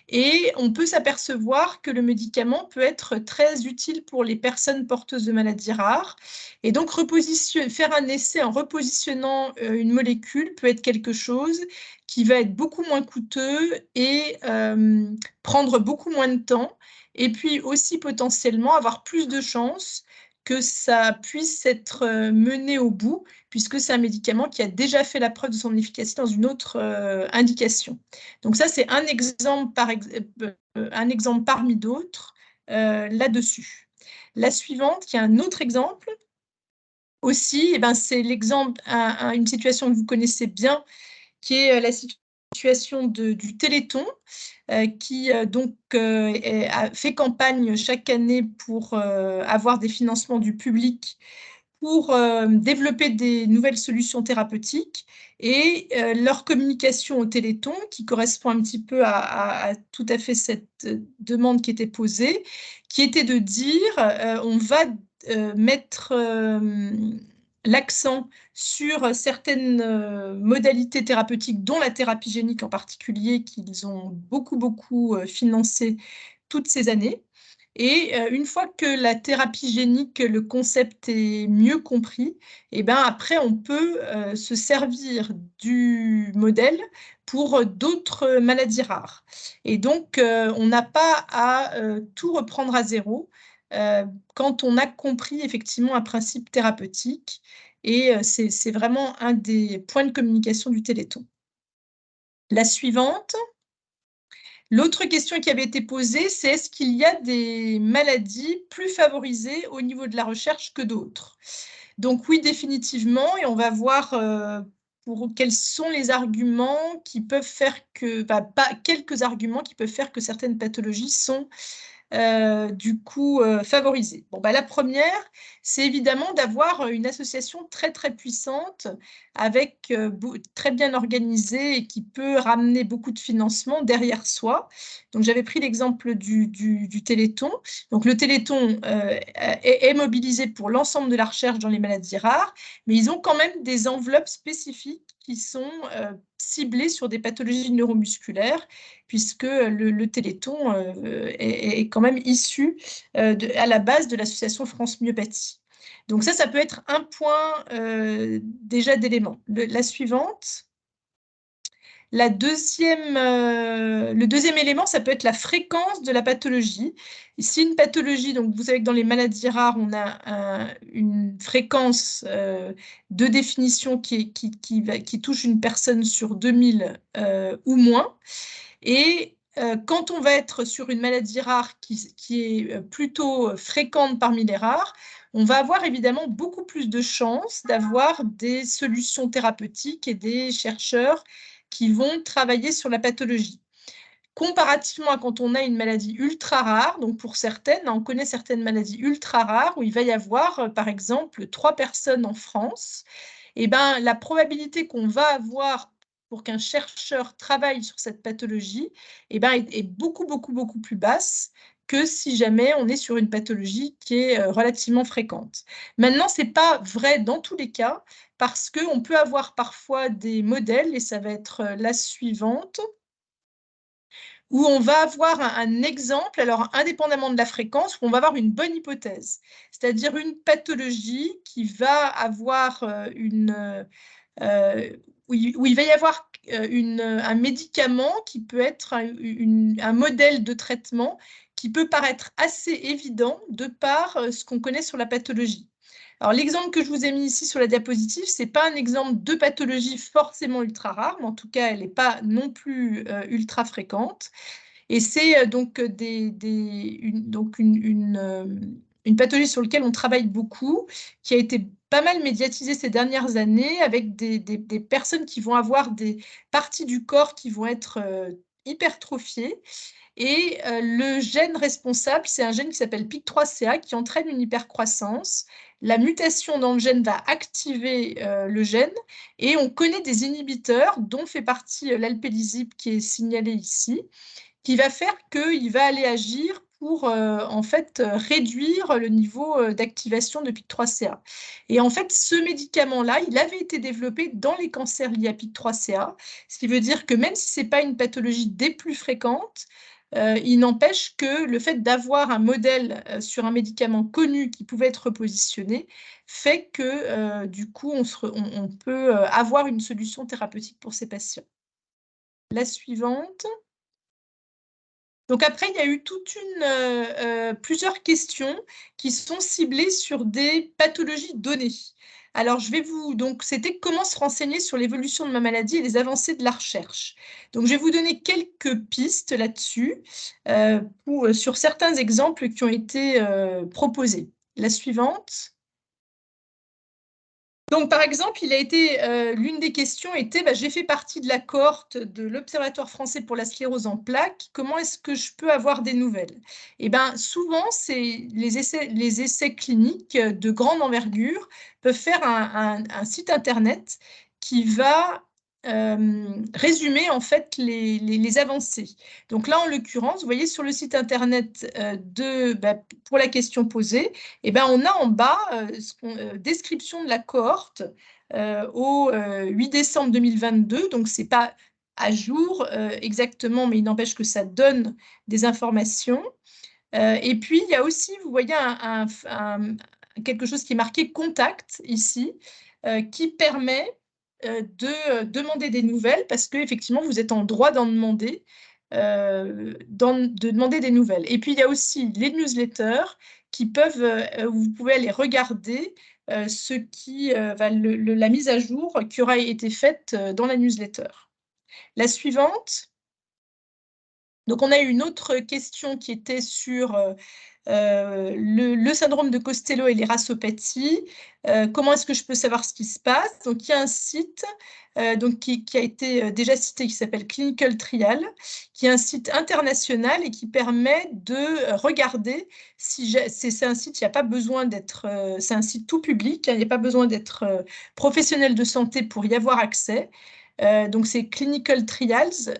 Et on peut s'apercevoir que le médicament peut être très utile pour les personnes porteuses de maladies rares. Et donc, faire un essai en repositionnant une molécule peut être quelque chose qui va être beaucoup moins coûteux et prendre beaucoup moins de temps. Et puis aussi potentiellement avoir plus de chances que ça puisse être mené au bout, puisque c'est un médicament qui a déjà fait la preuve de son efficacité dans une autre indication. Donc ça, c'est un exemple parmi d'autres là-dessus. La suivante, qui est un autre exemple aussi, eh ben, c'est l'exemple, une situation que vous connaissez bien, qui est la situation du Téléthon, qui donc a fait campagne chaque année pour avoir des financements du public pour développer des nouvelles solutions thérapeutiques, et leur communication au Téléthon, qui correspond un petit peu à tout à fait cette demande qui était posée, qui était de dire on va mettre l'accent sur certaines modalités thérapeutiques, dont la thérapie génique en particulier, qu'ils ont beaucoup financé toutes ces années. Et une fois que la thérapie génique, le concept est mieux compris, et ben après, on peut se servir du modèle pour d'autres maladies rares. Et donc, on n'a pas à tout reprendre à zéro quand on a compris effectivement un principe thérapeutique. Et c'est vraiment un des points de communication du Téléthon. La suivante. L'autre question qui avait été posée, c'est est-ce qu'il y a des maladies plus favorisées au niveau de la recherche que d'autres? Donc oui, définitivement, et on va voir quels sont les arguments qui peuvent faire que, quelques arguments qui peuvent faire que certaines pathologies sont du coup favorisées. Bon, la première, c'est évidemment d'avoir une association très puissante, avec très bien organisée, et qui peut ramener beaucoup de financement derrière soi. Donc j'avais pris l'exemple du Téléthon. Donc le Téléthon est mobilisé pour l'ensemble de la recherche dans les maladies rares, mais ils ont quand même des enveloppes spécifiques qui sont ciblées sur des pathologies neuromusculaires, puisque le Téléthon est quand même issu à la base de l'association France Myopathie. Donc ça peut être un point déjà d'élément. La suivante. Le deuxième élément, ça peut être la fréquence de la pathologie. Si une pathologie, donc vous savez que dans les maladies rares, on a une fréquence de définition qui touche une personne sur 2000 ou moins. Et quand on va être sur une maladie rare qui est plutôt fréquente parmi les rares, on va avoir évidemment beaucoup plus de chances d'avoir des solutions thérapeutiques et des chercheurs qui vont travailler sur la pathologie. Comparativement à quand on a une maladie ultra rare, donc pour certaines, on connaît certaines maladies ultra rares où il va y avoir, par exemple, 3 personnes en France, et ben, la probabilité qu'on va avoir pour qu'un chercheur travaille sur cette pathologie est beaucoup plus basse que si jamais on est sur une pathologie qui est relativement fréquente. Maintenant, ce n'est pas vrai dans tous les cas, parce qu'on peut avoir parfois des modèles, et ça va être la suivante, où on va avoir un exemple, alors indépendamment de la fréquence, où on va avoir une bonne hypothèse, c'est-à-dire une pathologie qui va avoir où il va y avoir un médicament qui peut être un modèle de traitement qui peut paraître assez évident de par ce qu'on connaît sur la pathologie. Alors, l'exemple que je vous ai mis ici sur la diapositive, ce n'est pas un exemple de pathologie forcément ultra rare, mais en tout cas, elle n'est pas non plus ultra fréquente. Et c'est donc une pathologie sur laquelle on travaille beaucoup, qui a été pas mal médiatisée ces dernières années, avec des personnes qui vont avoir des parties du corps qui vont être hypertrophiées. Et le gène responsable, c'est un gène qui s'appelle PIK3CA, qui entraîne une hypercroissance. La mutation dans le gène va activer le gène, et on connaît des inhibiteurs, dont fait partie l'alpelisib qui est signalé ici, qui va faire qu'il va aller agir pour en fait réduire le niveau d'activation de PIK3CA. Et en fait, ce médicament-là, il avait été développé dans les cancers liés à PIK3CA, ce qui veut dire que même si ce n'est pas une pathologie des plus fréquentes, il n'empêche que le fait d'avoir un modèle sur un médicament connu qui pouvait être repositionné fait que du coup, on peut avoir une solution thérapeutique pour ces patients. La suivante. Donc après, il y a eu plusieurs questions qui sont ciblées sur des pathologies données. Alors, donc, c'était comment se renseigner sur l'évolution de ma maladie et les avancées de la recherche. Donc, je vais vous donner quelques pistes là-dessus sur certains exemples qui ont été proposés. La suivante. Donc, par exemple, l'une des questions était, j'ai fait partie de la cohorte de l'Observatoire français pour la sclérose en plaques, comment est-ce que je peux avoir des nouvelles? Eh bien, souvent, les essais cliniques de grande envergure peuvent faire un site internet qui va résumer en fait les avancées. Donc là, en l'occurrence, vous voyez sur le site internet pour la question posée, on a en bas description de la cohorte au 8 décembre 2022. Donc, ce n'est pas à jour exactement, mais il n'empêche que ça donne des informations. Et puis, il y a aussi, vous voyez, quelque chose qui est marqué « Contact » ici, qui permet de demander des nouvelles parce qu'effectivement, vous êtes en droit d'en demander. De demander des nouvelles. Et puis, il y a aussi les newsletters qui vous pouvez aller regarder la mise à jour qui aura été faite dans la newsletter. La suivante. Donc, on a eu une autre question qui était sur le syndrome de Costello et les rassopathies. Comment est-ce que je peux savoir ce qui se passe? Donc, il y a un site qui a été déjà cité, qui s'appelle Clinical Trial, qui est un site international et qui permet de regarder si c'est un site, il n'y a pas besoin d'être, c'est un site tout public, il n'y a pas besoin d'être professionnel de santé pour y avoir accès. Donc, c'est Clinical Trials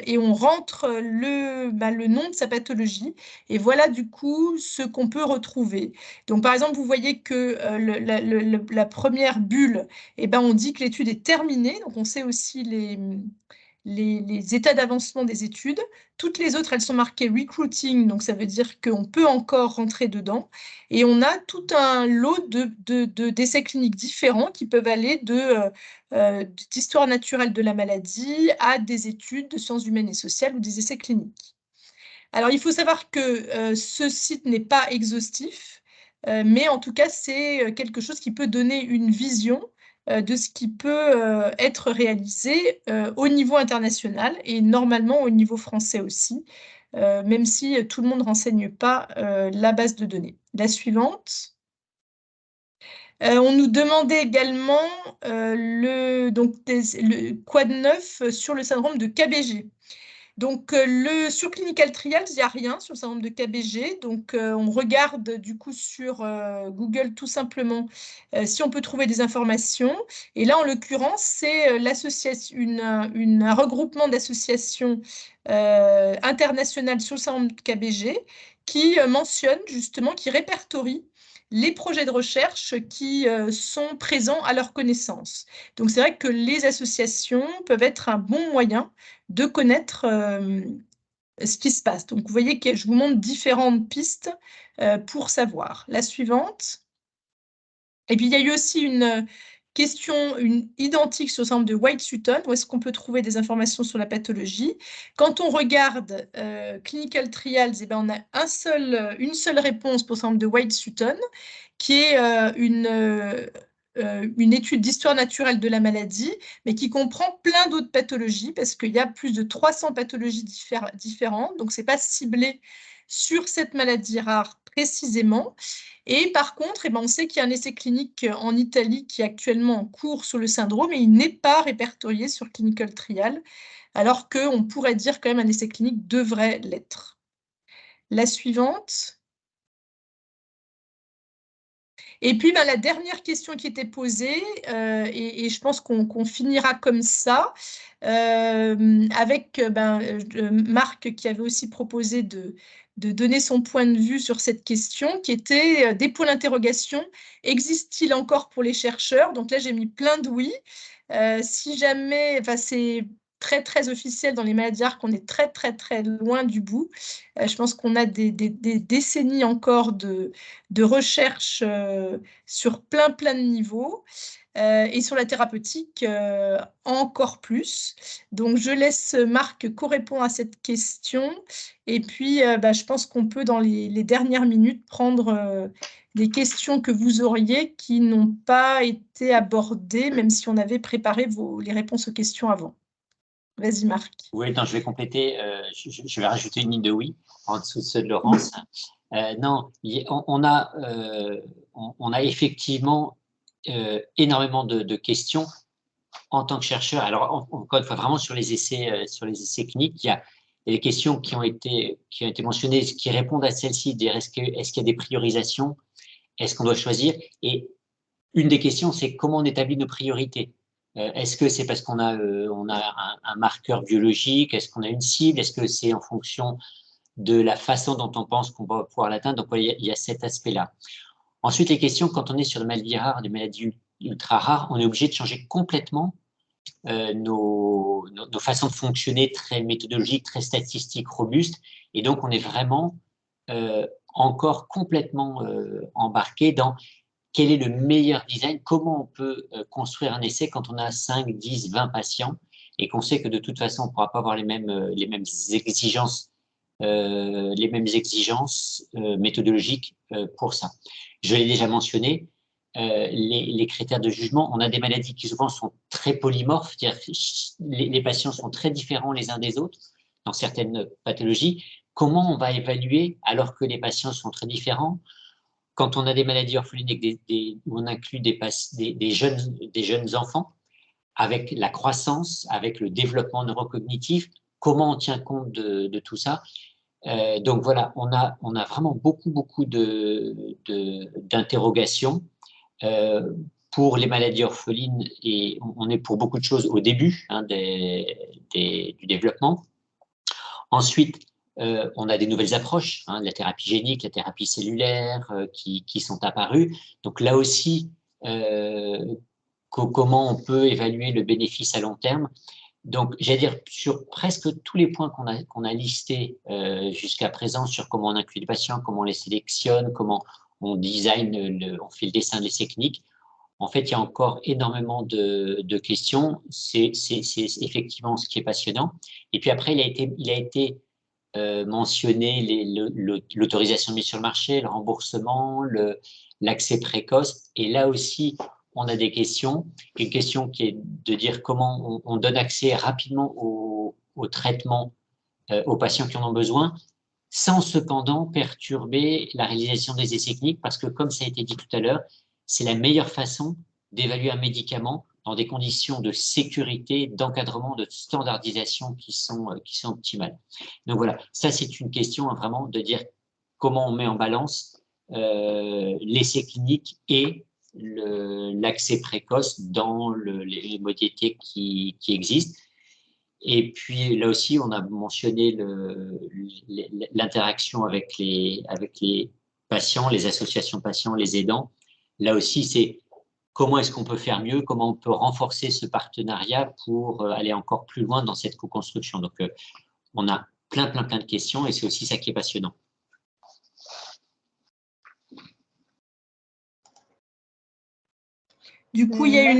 et on rentre le nom de sa pathologie et voilà du coup ce qu'on peut retrouver. Donc, par exemple, vous voyez que la première bulle, on dit que l'étude est terminée. Donc, on sait aussi les états d'avancement des études. Toutes les autres, elles sont marquées recruiting, donc ça veut dire qu'on peut encore rentrer dedans. Et on a tout un lot d'essais cliniques différents qui peuvent aller d'histoire naturelle de la maladie à des études de sciences humaines et sociales ou des essais cliniques. Alors, il faut savoir que ce site n'est pas exhaustif, mais en tout cas, c'est quelque chose qui peut donner une vision de ce qui peut être réalisé au niveau international et normalement au niveau français aussi, même si tout le monde ne renseigne pas la base de données. La suivante. On nous demandait également quoi de neuf sur le syndrome de KBG. Donc, sur Clinical Trials, il n'y a rien sur le syndrome de KBG. Donc, on regarde du coup sur Google tout simplement si on peut trouver des informations. Et là, en l'occurrence, c'est un regroupement d'associations internationales sur le syndrome de KBG qui mentionne justement, qui répertorie les projets de recherche qui sont présents à leur connaissance. Donc, c'est vrai que les associations peuvent être un bon moyen de connaître ce qui se passe. Donc, vous voyez que je vous montre différentes pistes pour savoir. La suivante. Et puis, il y a eu aussi une question identique sur le syndrome de White-Sutton. Où est-ce qu'on peut trouver des informations sur la pathologie? Quand on regarde Clinical Trials, on a une seule réponse pour le syndrome de White-Sutton, qui est une étude d'histoire naturelle de la maladie, mais qui comprend plein d'autres pathologies, parce qu'il y a plus de 300 pathologies différentes, donc ce n'est pas ciblé sur cette maladie rare précisément. Et par contre, on sait qu'il y a un essai clinique en Italie qui est actuellement en cours sur le syndrome, et il n'est pas répertorié sur Clinical Trial, alors qu'on pourrait dire quand même un essai clinique devrait l'être. La suivante. Et puis, la dernière question qui était posée, et je pense qu'on finira comme ça, avec Marc qui avait aussi proposé de donner son point de vue sur cette question, qui était des points d'interrogation. Existe-t-il encore pour les chercheurs? Donc là, j'ai mis plein de oui. Si jamais, c'est très, très officiel dans les maladies rares qu'on est très, très, très loin du bout. Je pense qu'on a des décennies encore de recherche sur plein de niveaux. et sur la thérapeutique, encore plus. Donc, je laisse Marc co-répondre à cette question. Et puis, je pense qu'on peut, dans les dernières minutes, prendre des questions que vous auriez qui n'ont pas été abordées, même si on avait préparé les réponses aux questions avant. Vas-y, Marc. Oui, attends, je vais compléter. Je vais rajouter une ligne de oui en dessous de ceux de Laurence. Non, on a effectivement énormément de questions en tant que chercheur. Alors, encore une fois, vraiment sur les essais cliniques, il y a des questions qui ont été mentionnées, qui répondent à celles-ci. Est-ce qu'il y a des priorisations? Est-ce qu'on doit choisir? Et une des questions, c'est comment on établit nos priorités. Est-ce que c'est parce qu'on a un marqueur biologique? Est-ce qu'on a une cible? Est-ce que c'est en fonction de la façon dont on pense qu'on va pouvoir l'atteindre? Donc, il y a cet aspect-là. Ensuite, les questions, quand on est sur des maladies rares, des maladies ultra rares, on est obligé de changer complètement nos façons de fonctionner très méthodologiques, très statistiques, robustes. Et donc, on est vraiment encore complètement embarqué dans quel est le meilleur design, comment on peut construire un essai quand on a 5, 10, 20 patients et qu'on sait que de toute façon, on ne pourra pas avoir les mêmes exigences méthodologiques pour ça. Je l'ai déjà mentionné, les critères de jugement. On a des maladies qui souvent sont très polymorphes, c'est-à-dire les patients sont très différents les uns des autres dans certaines pathologies. Comment on va évaluer alors que les patients sont très différents? Quand on a des maladies orpheliniques où on inclut des jeunes enfants, avec la croissance, avec le développement neurocognitif, comment on tient compte de tout ça? Donc voilà, on a vraiment beaucoup d'interrogations pour les maladies orphelines, et on est pour beaucoup de choses au début du développement. Ensuite, on a des nouvelles approches, la thérapie génique, la thérapie cellulaire qui sont apparues. Donc là aussi, comment on peut évaluer le bénéfice à long terme. Donc, j'allais dire, sur presque tous les points qu'on a listés jusqu'à présent, sur comment on inclut les patients, comment on les sélectionne, comment on design, on fait le dessin de l'essai clinique, en fait, il y a encore énormément de questions. C'est effectivement ce qui est passionnant. Et puis après, il a été mentionné l'autorisation de mise sur le marché, le remboursement, l'accès précoce. Et là aussi, on a des questions. Une question qui est de dire comment on donne accès rapidement au traitement aux patients qui en ont besoin, sans cependant perturber la réalisation des essais cliniques, parce que comme ça a été dit tout à l'heure, c'est la meilleure façon d'évaluer un médicament dans des conditions de sécurité, d'encadrement, de standardisation qui sont optimales. Donc voilà, ça c'est une question vraiment de dire comment on met en balance l'essai clinique et l'accès précoce dans les modalités qui existent. Et puis là aussi, on a mentionné l'interaction avec les patients, les associations patients, les aidants. Là aussi, c'est comment est-ce qu'on peut faire mieux, comment on peut renforcer ce partenariat pour aller encore plus loin dans cette co-construction. Donc, on a plein de questions et c'est aussi ça qui est passionnant. Du coup, il y a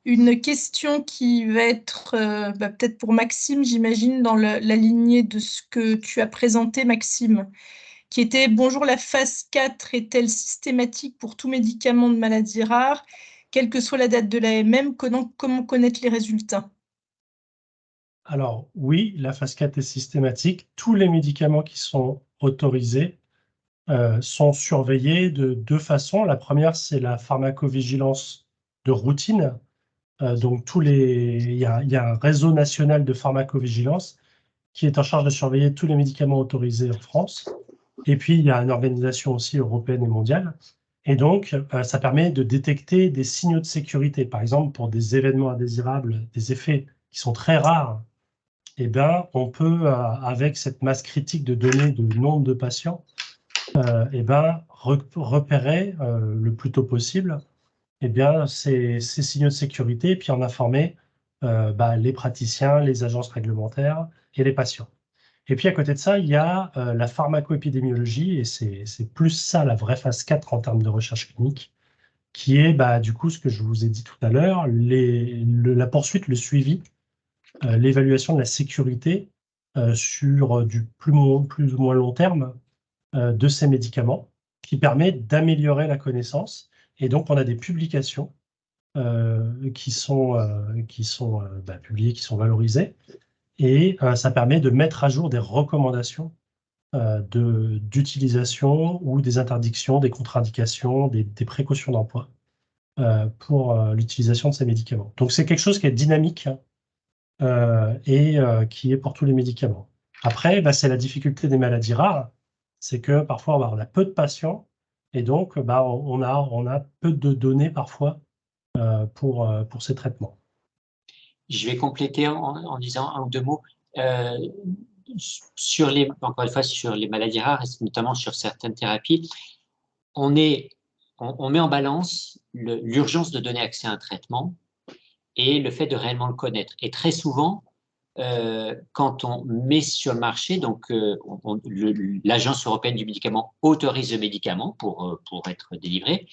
une question qui va être peut-être pour Maxime, j'imagine, dans la lignée de ce que tu as présenté, Maxime, qui était « Bonjour, la phase 4 est-elle systématique pour tout médicament de maladie rare, quelle que soit la date de l'AMM, comment connaître les résultats ?» Alors oui, la phase 4 est systématique. Tous les médicaments qui sont autorisés sont surveillés de deux façons. La première, c'est la pharmacovigilance de routine. Donc, il y a un réseau national de pharmacovigilance qui est en charge de surveiller tous les médicaments autorisés en France. Et puis, il y a une organisation aussi européenne et mondiale. Et donc, ça permet de détecter des signaux de sécurité. Par exemple, pour des événements indésirables, des effets qui sont très rares, eh bien, on peut, avec cette masse critique de données de nombre de patients, repérer le plus tôt possible ces signaux de sécurité et puis en informer les praticiens, les agences réglementaires et les patients. Et puis à côté de ça, il y a la pharmacoépidémiologie, et c'est plus ça la vraie phase 4 en termes de recherche clinique, qui est du coup ce que je vous ai dit tout à l'heure, la poursuite, le suivi, l'évaluation de la sécurité sur du plus ou moins long terme de ces médicaments, qui permet d'améliorer la connaissance. Et donc, on a des publications qui sont publiées, qui sont valorisées, et ça permet de mettre à jour des recommandations d'utilisation ou des interdictions, des contre-indications, des précautions d'emploi pour l'utilisation de ces médicaments. Donc, c'est quelque chose qui est dynamique et qui est pour tous les médicaments. Après, c'est la difficulté des maladies rares, c'est que parfois on a peu de patients et donc on a peu de données parfois pour ces traitements. Je vais compléter en disant un ou deux mots. Encore une fois, sur les maladies rares, et notamment sur certaines thérapies, on met en balance l'urgence de donner accès à un traitement et le fait de réellement le connaître. Et très souvent, quand on met sur le marché, donc l'Agence européenne du médicament autorise le médicament pour être délivré,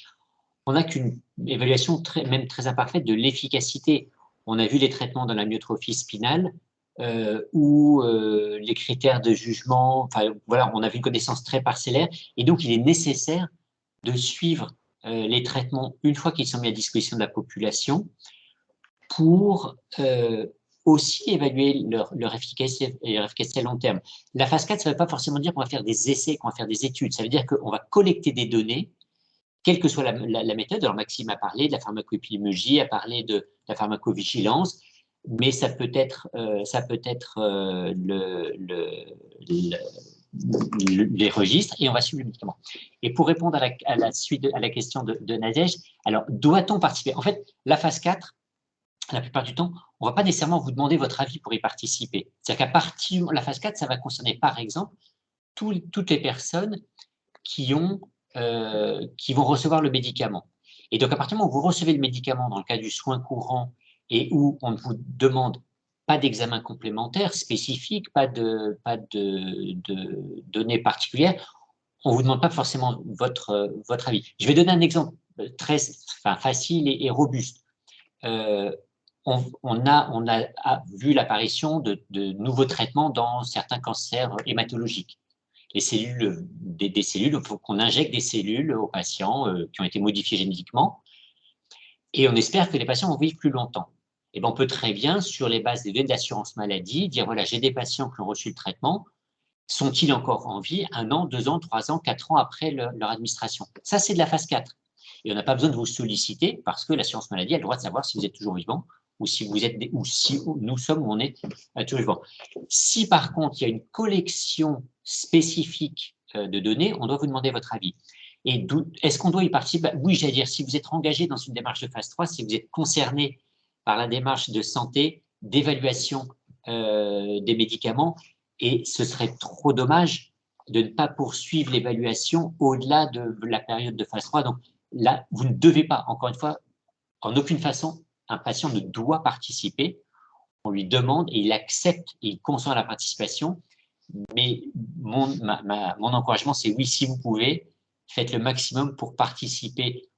on n'a qu'une évaluation même très imparfaite de l'efficacité. On a vu les traitements dans la myotrophie spinale où les critères de jugement, voilà, on a vu une connaissance très parcellaire, et donc il est nécessaire de suivre les traitements une fois qu'ils sont mis à disposition de la population pour aussi évaluer leur efficacité à long terme. La phase 4, ça ne veut pas forcément dire qu'on va faire des essais, qu'on va faire des études, ça veut dire qu'on va collecter des données, quelle que soit la méthode. Alors Maxime a parlé de la pharmacopédémiologie, a parlé de la pharmacovigilance, mais ça peut être les registres, et on va suivre le médicament. Et pour répondre à la question de Nadège, alors doit-on participer? En fait, la phase 4, la plupart du temps, on ne va pas nécessairement vous demander votre avis pour y participer. C'est-à-dire qu'à partir de la phase 4, ça va concerner par exemple toutes les personnes qui vont recevoir le médicament. Et donc, à partir du moment où vous recevez le médicament dans le cas du soin courant et où on ne vous demande pas d'examen complémentaire spécifique, pas de données particulières, on ne vous demande pas forcément votre avis. Je vais donner un exemple très facile et robuste. On a vu l'apparition de nouveaux traitements dans certains cancers hématologiques. Les cellules, des cellules, il faut qu'on injecte des cellules aux patients qui ont été modifiées génétiquement, et on espère que les patients vont vivre plus longtemps. Et bien, on peut très bien, sur les bases des données d'assurance maladie, dire voilà, j'ai des patients qui ont reçu le traitement, sont-ils encore en vie 1 an, 2 ans, 3 ans, 4 ans après leur administration? Ça, c'est de la phase 4. Et on n'a pas besoin de vous solliciter parce que l'assurance maladie a le droit de savoir si vous êtes toujours vivant ou si nous sommes où on est toujours vivant. Si par contre, il y a une collection spécifique de données, on doit vous demander votre avis. Et est-ce qu'on doit y participer? Oui, j'allais dire, si vous êtes engagé dans une démarche de phase 3, si vous êtes concerné par la démarche de santé, d'évaluation des médicaments, et ce serait trop dommage de ne pas poursuivre l'évaluation au-delà de la période de phase 3. Donc là, vous ne devez pas, encore une fois, en aucune façon, un patient ne doit participer. On lui demande et il accepte et il consent à la participation. Mais mon encouragement, c'est oui, si vous pouvez, faites le maximum pour participer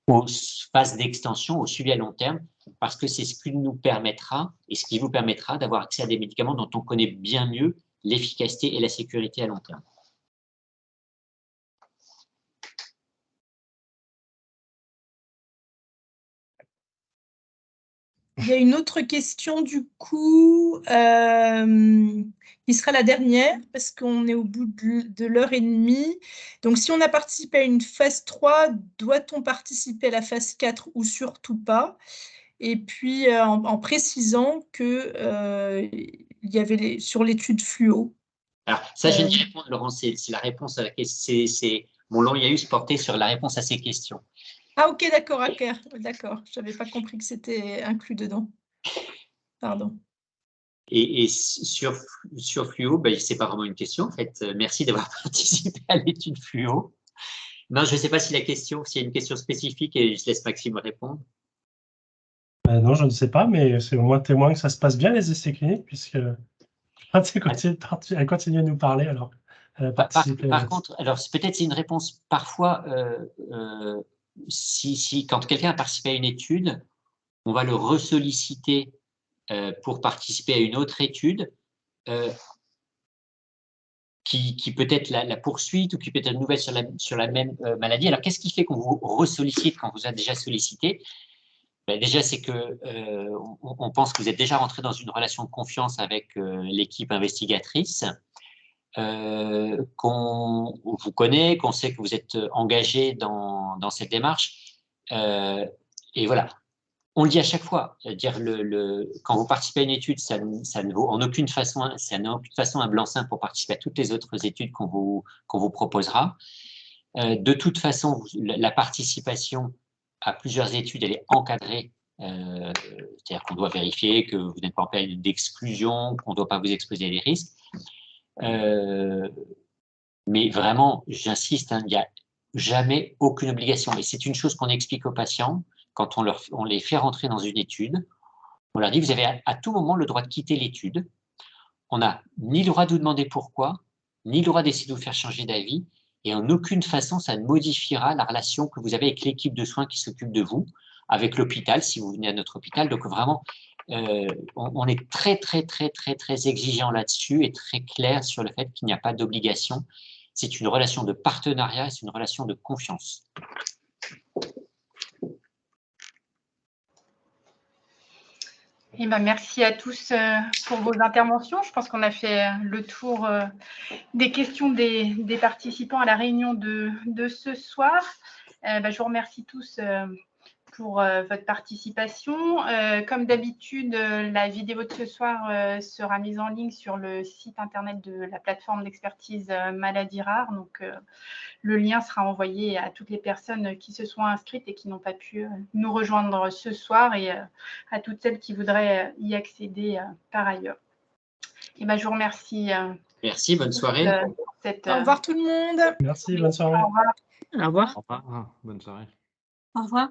aux phases d'extension, au suivi à long terme, parce que c'est ce qui nous permettra et ce qui vous permettra d'avoir accès à des médicaments dont on connaît bien mieux l'efficacité et la sécurité à long terme. Il y a une autre question du coup, qui sera la dernière, parce qu'on est au bout de l'heure et demie. Donc, si on a participé à une phase 3, doit-on participer à la phase 4 ou surtout pas? Et puis, en précisant qu'il y avait sur l'étude fluo. Alors, ça, je viens d'y répondre, Laurence, c'est la réponse à la question. Mon long IAUS portait sur la réponse à ces questions. Ah, ok, d'accord, d'accord. Je n'avais pas compris que c'était inclus dedans. Pardon. Et sur fluo, ce n'est pas vraiment une question, en fait. Merci d'avoir participé à l'étude fluo. Non, je ne sais pas si s'il y a une question spécifique, et je laisse Maxime répondre. Non, je ne sais pas, mais c'est au moins témoin que ça se passe bien, les essais cliniques, puisque elle continue à nous parler. Alors, par contre, alors peut-être c'est une réponse parfois quand quelqu'un a participé à une étude, on va le ressolliciter pour participer à une autre étude qui peut être la poursuite ou qui peut être nouvelle sur la même maladie. Alors, qu'est-ce qui fait qu'on vous ressollicite quand on vous a déjà sollicité? Déjà, c'est que on pense que vous êtes déjà rentré dans une relation de confiance avec l'équipe investigatrice, qu'on vous connaît, qu'on sait que vous êtes engagé dans cette démarche. Et voilà, on le dit à chaque fois. Dire quand vous participez à une étude, ça ne vaut en aucune façon, un blanc-seing pour participer à toutes les autres études qu'on vous proposera. De toute façon, la participation à plusieurs études, elle est encadrée. C'est-à-dire qu'on doit vérifier que vous n'êtes pas en période d'exclusion, qu'on ne doit pas vous exposer à des risques. Mais vraiment, j'insiste, il n'y a jamais aucune obligation. Et c'est une chose qu'on explique aux patients quand on les fait rentrer dans une étude. On leur dit, vous avez à tout moment le droit de quitter l'étude. On n'a ni le droit de vous demander pourquoi, ni le droit d'essayer de vous faire changer d'avis. Et en aucune façon, ça ne modifiera la relation que vous avez avec l'équipe de soins qui s'occupe de vous, avec l'hôpital, si vous venez à notre hôpital. Donc vraiment, on est très, très, très, très, très exigeant là-dessus et très clair sur le fait qu'il n'y a pas d'obligation. C'est une relation de partenariat, c'est une relation de confiance. Eh ben, merci à tous pour vos interventions. Je pense qu'on a fait le tour des questions des participants à la réunion de ce soir. Je vous remercie tous pour votre participation. Comme d'habitude, la vidéo de ce soir sera mise en ligne sur le site internet de la plateforme d'expertise maladies rares. Donc, le lien sera envoyé à toutes les personnes qui se sont inscrites et qui n'ont pas pu nous rejoindre ce soir et à toutes celles qui voudraient y accéder par ailleurs. Et je vous remercie. Merci, bonne soirée. Au revoir tout le monde. Merci, bonne soirée. Au revoir. Au revoir. Au revoir, bonne soirée. Au revoir.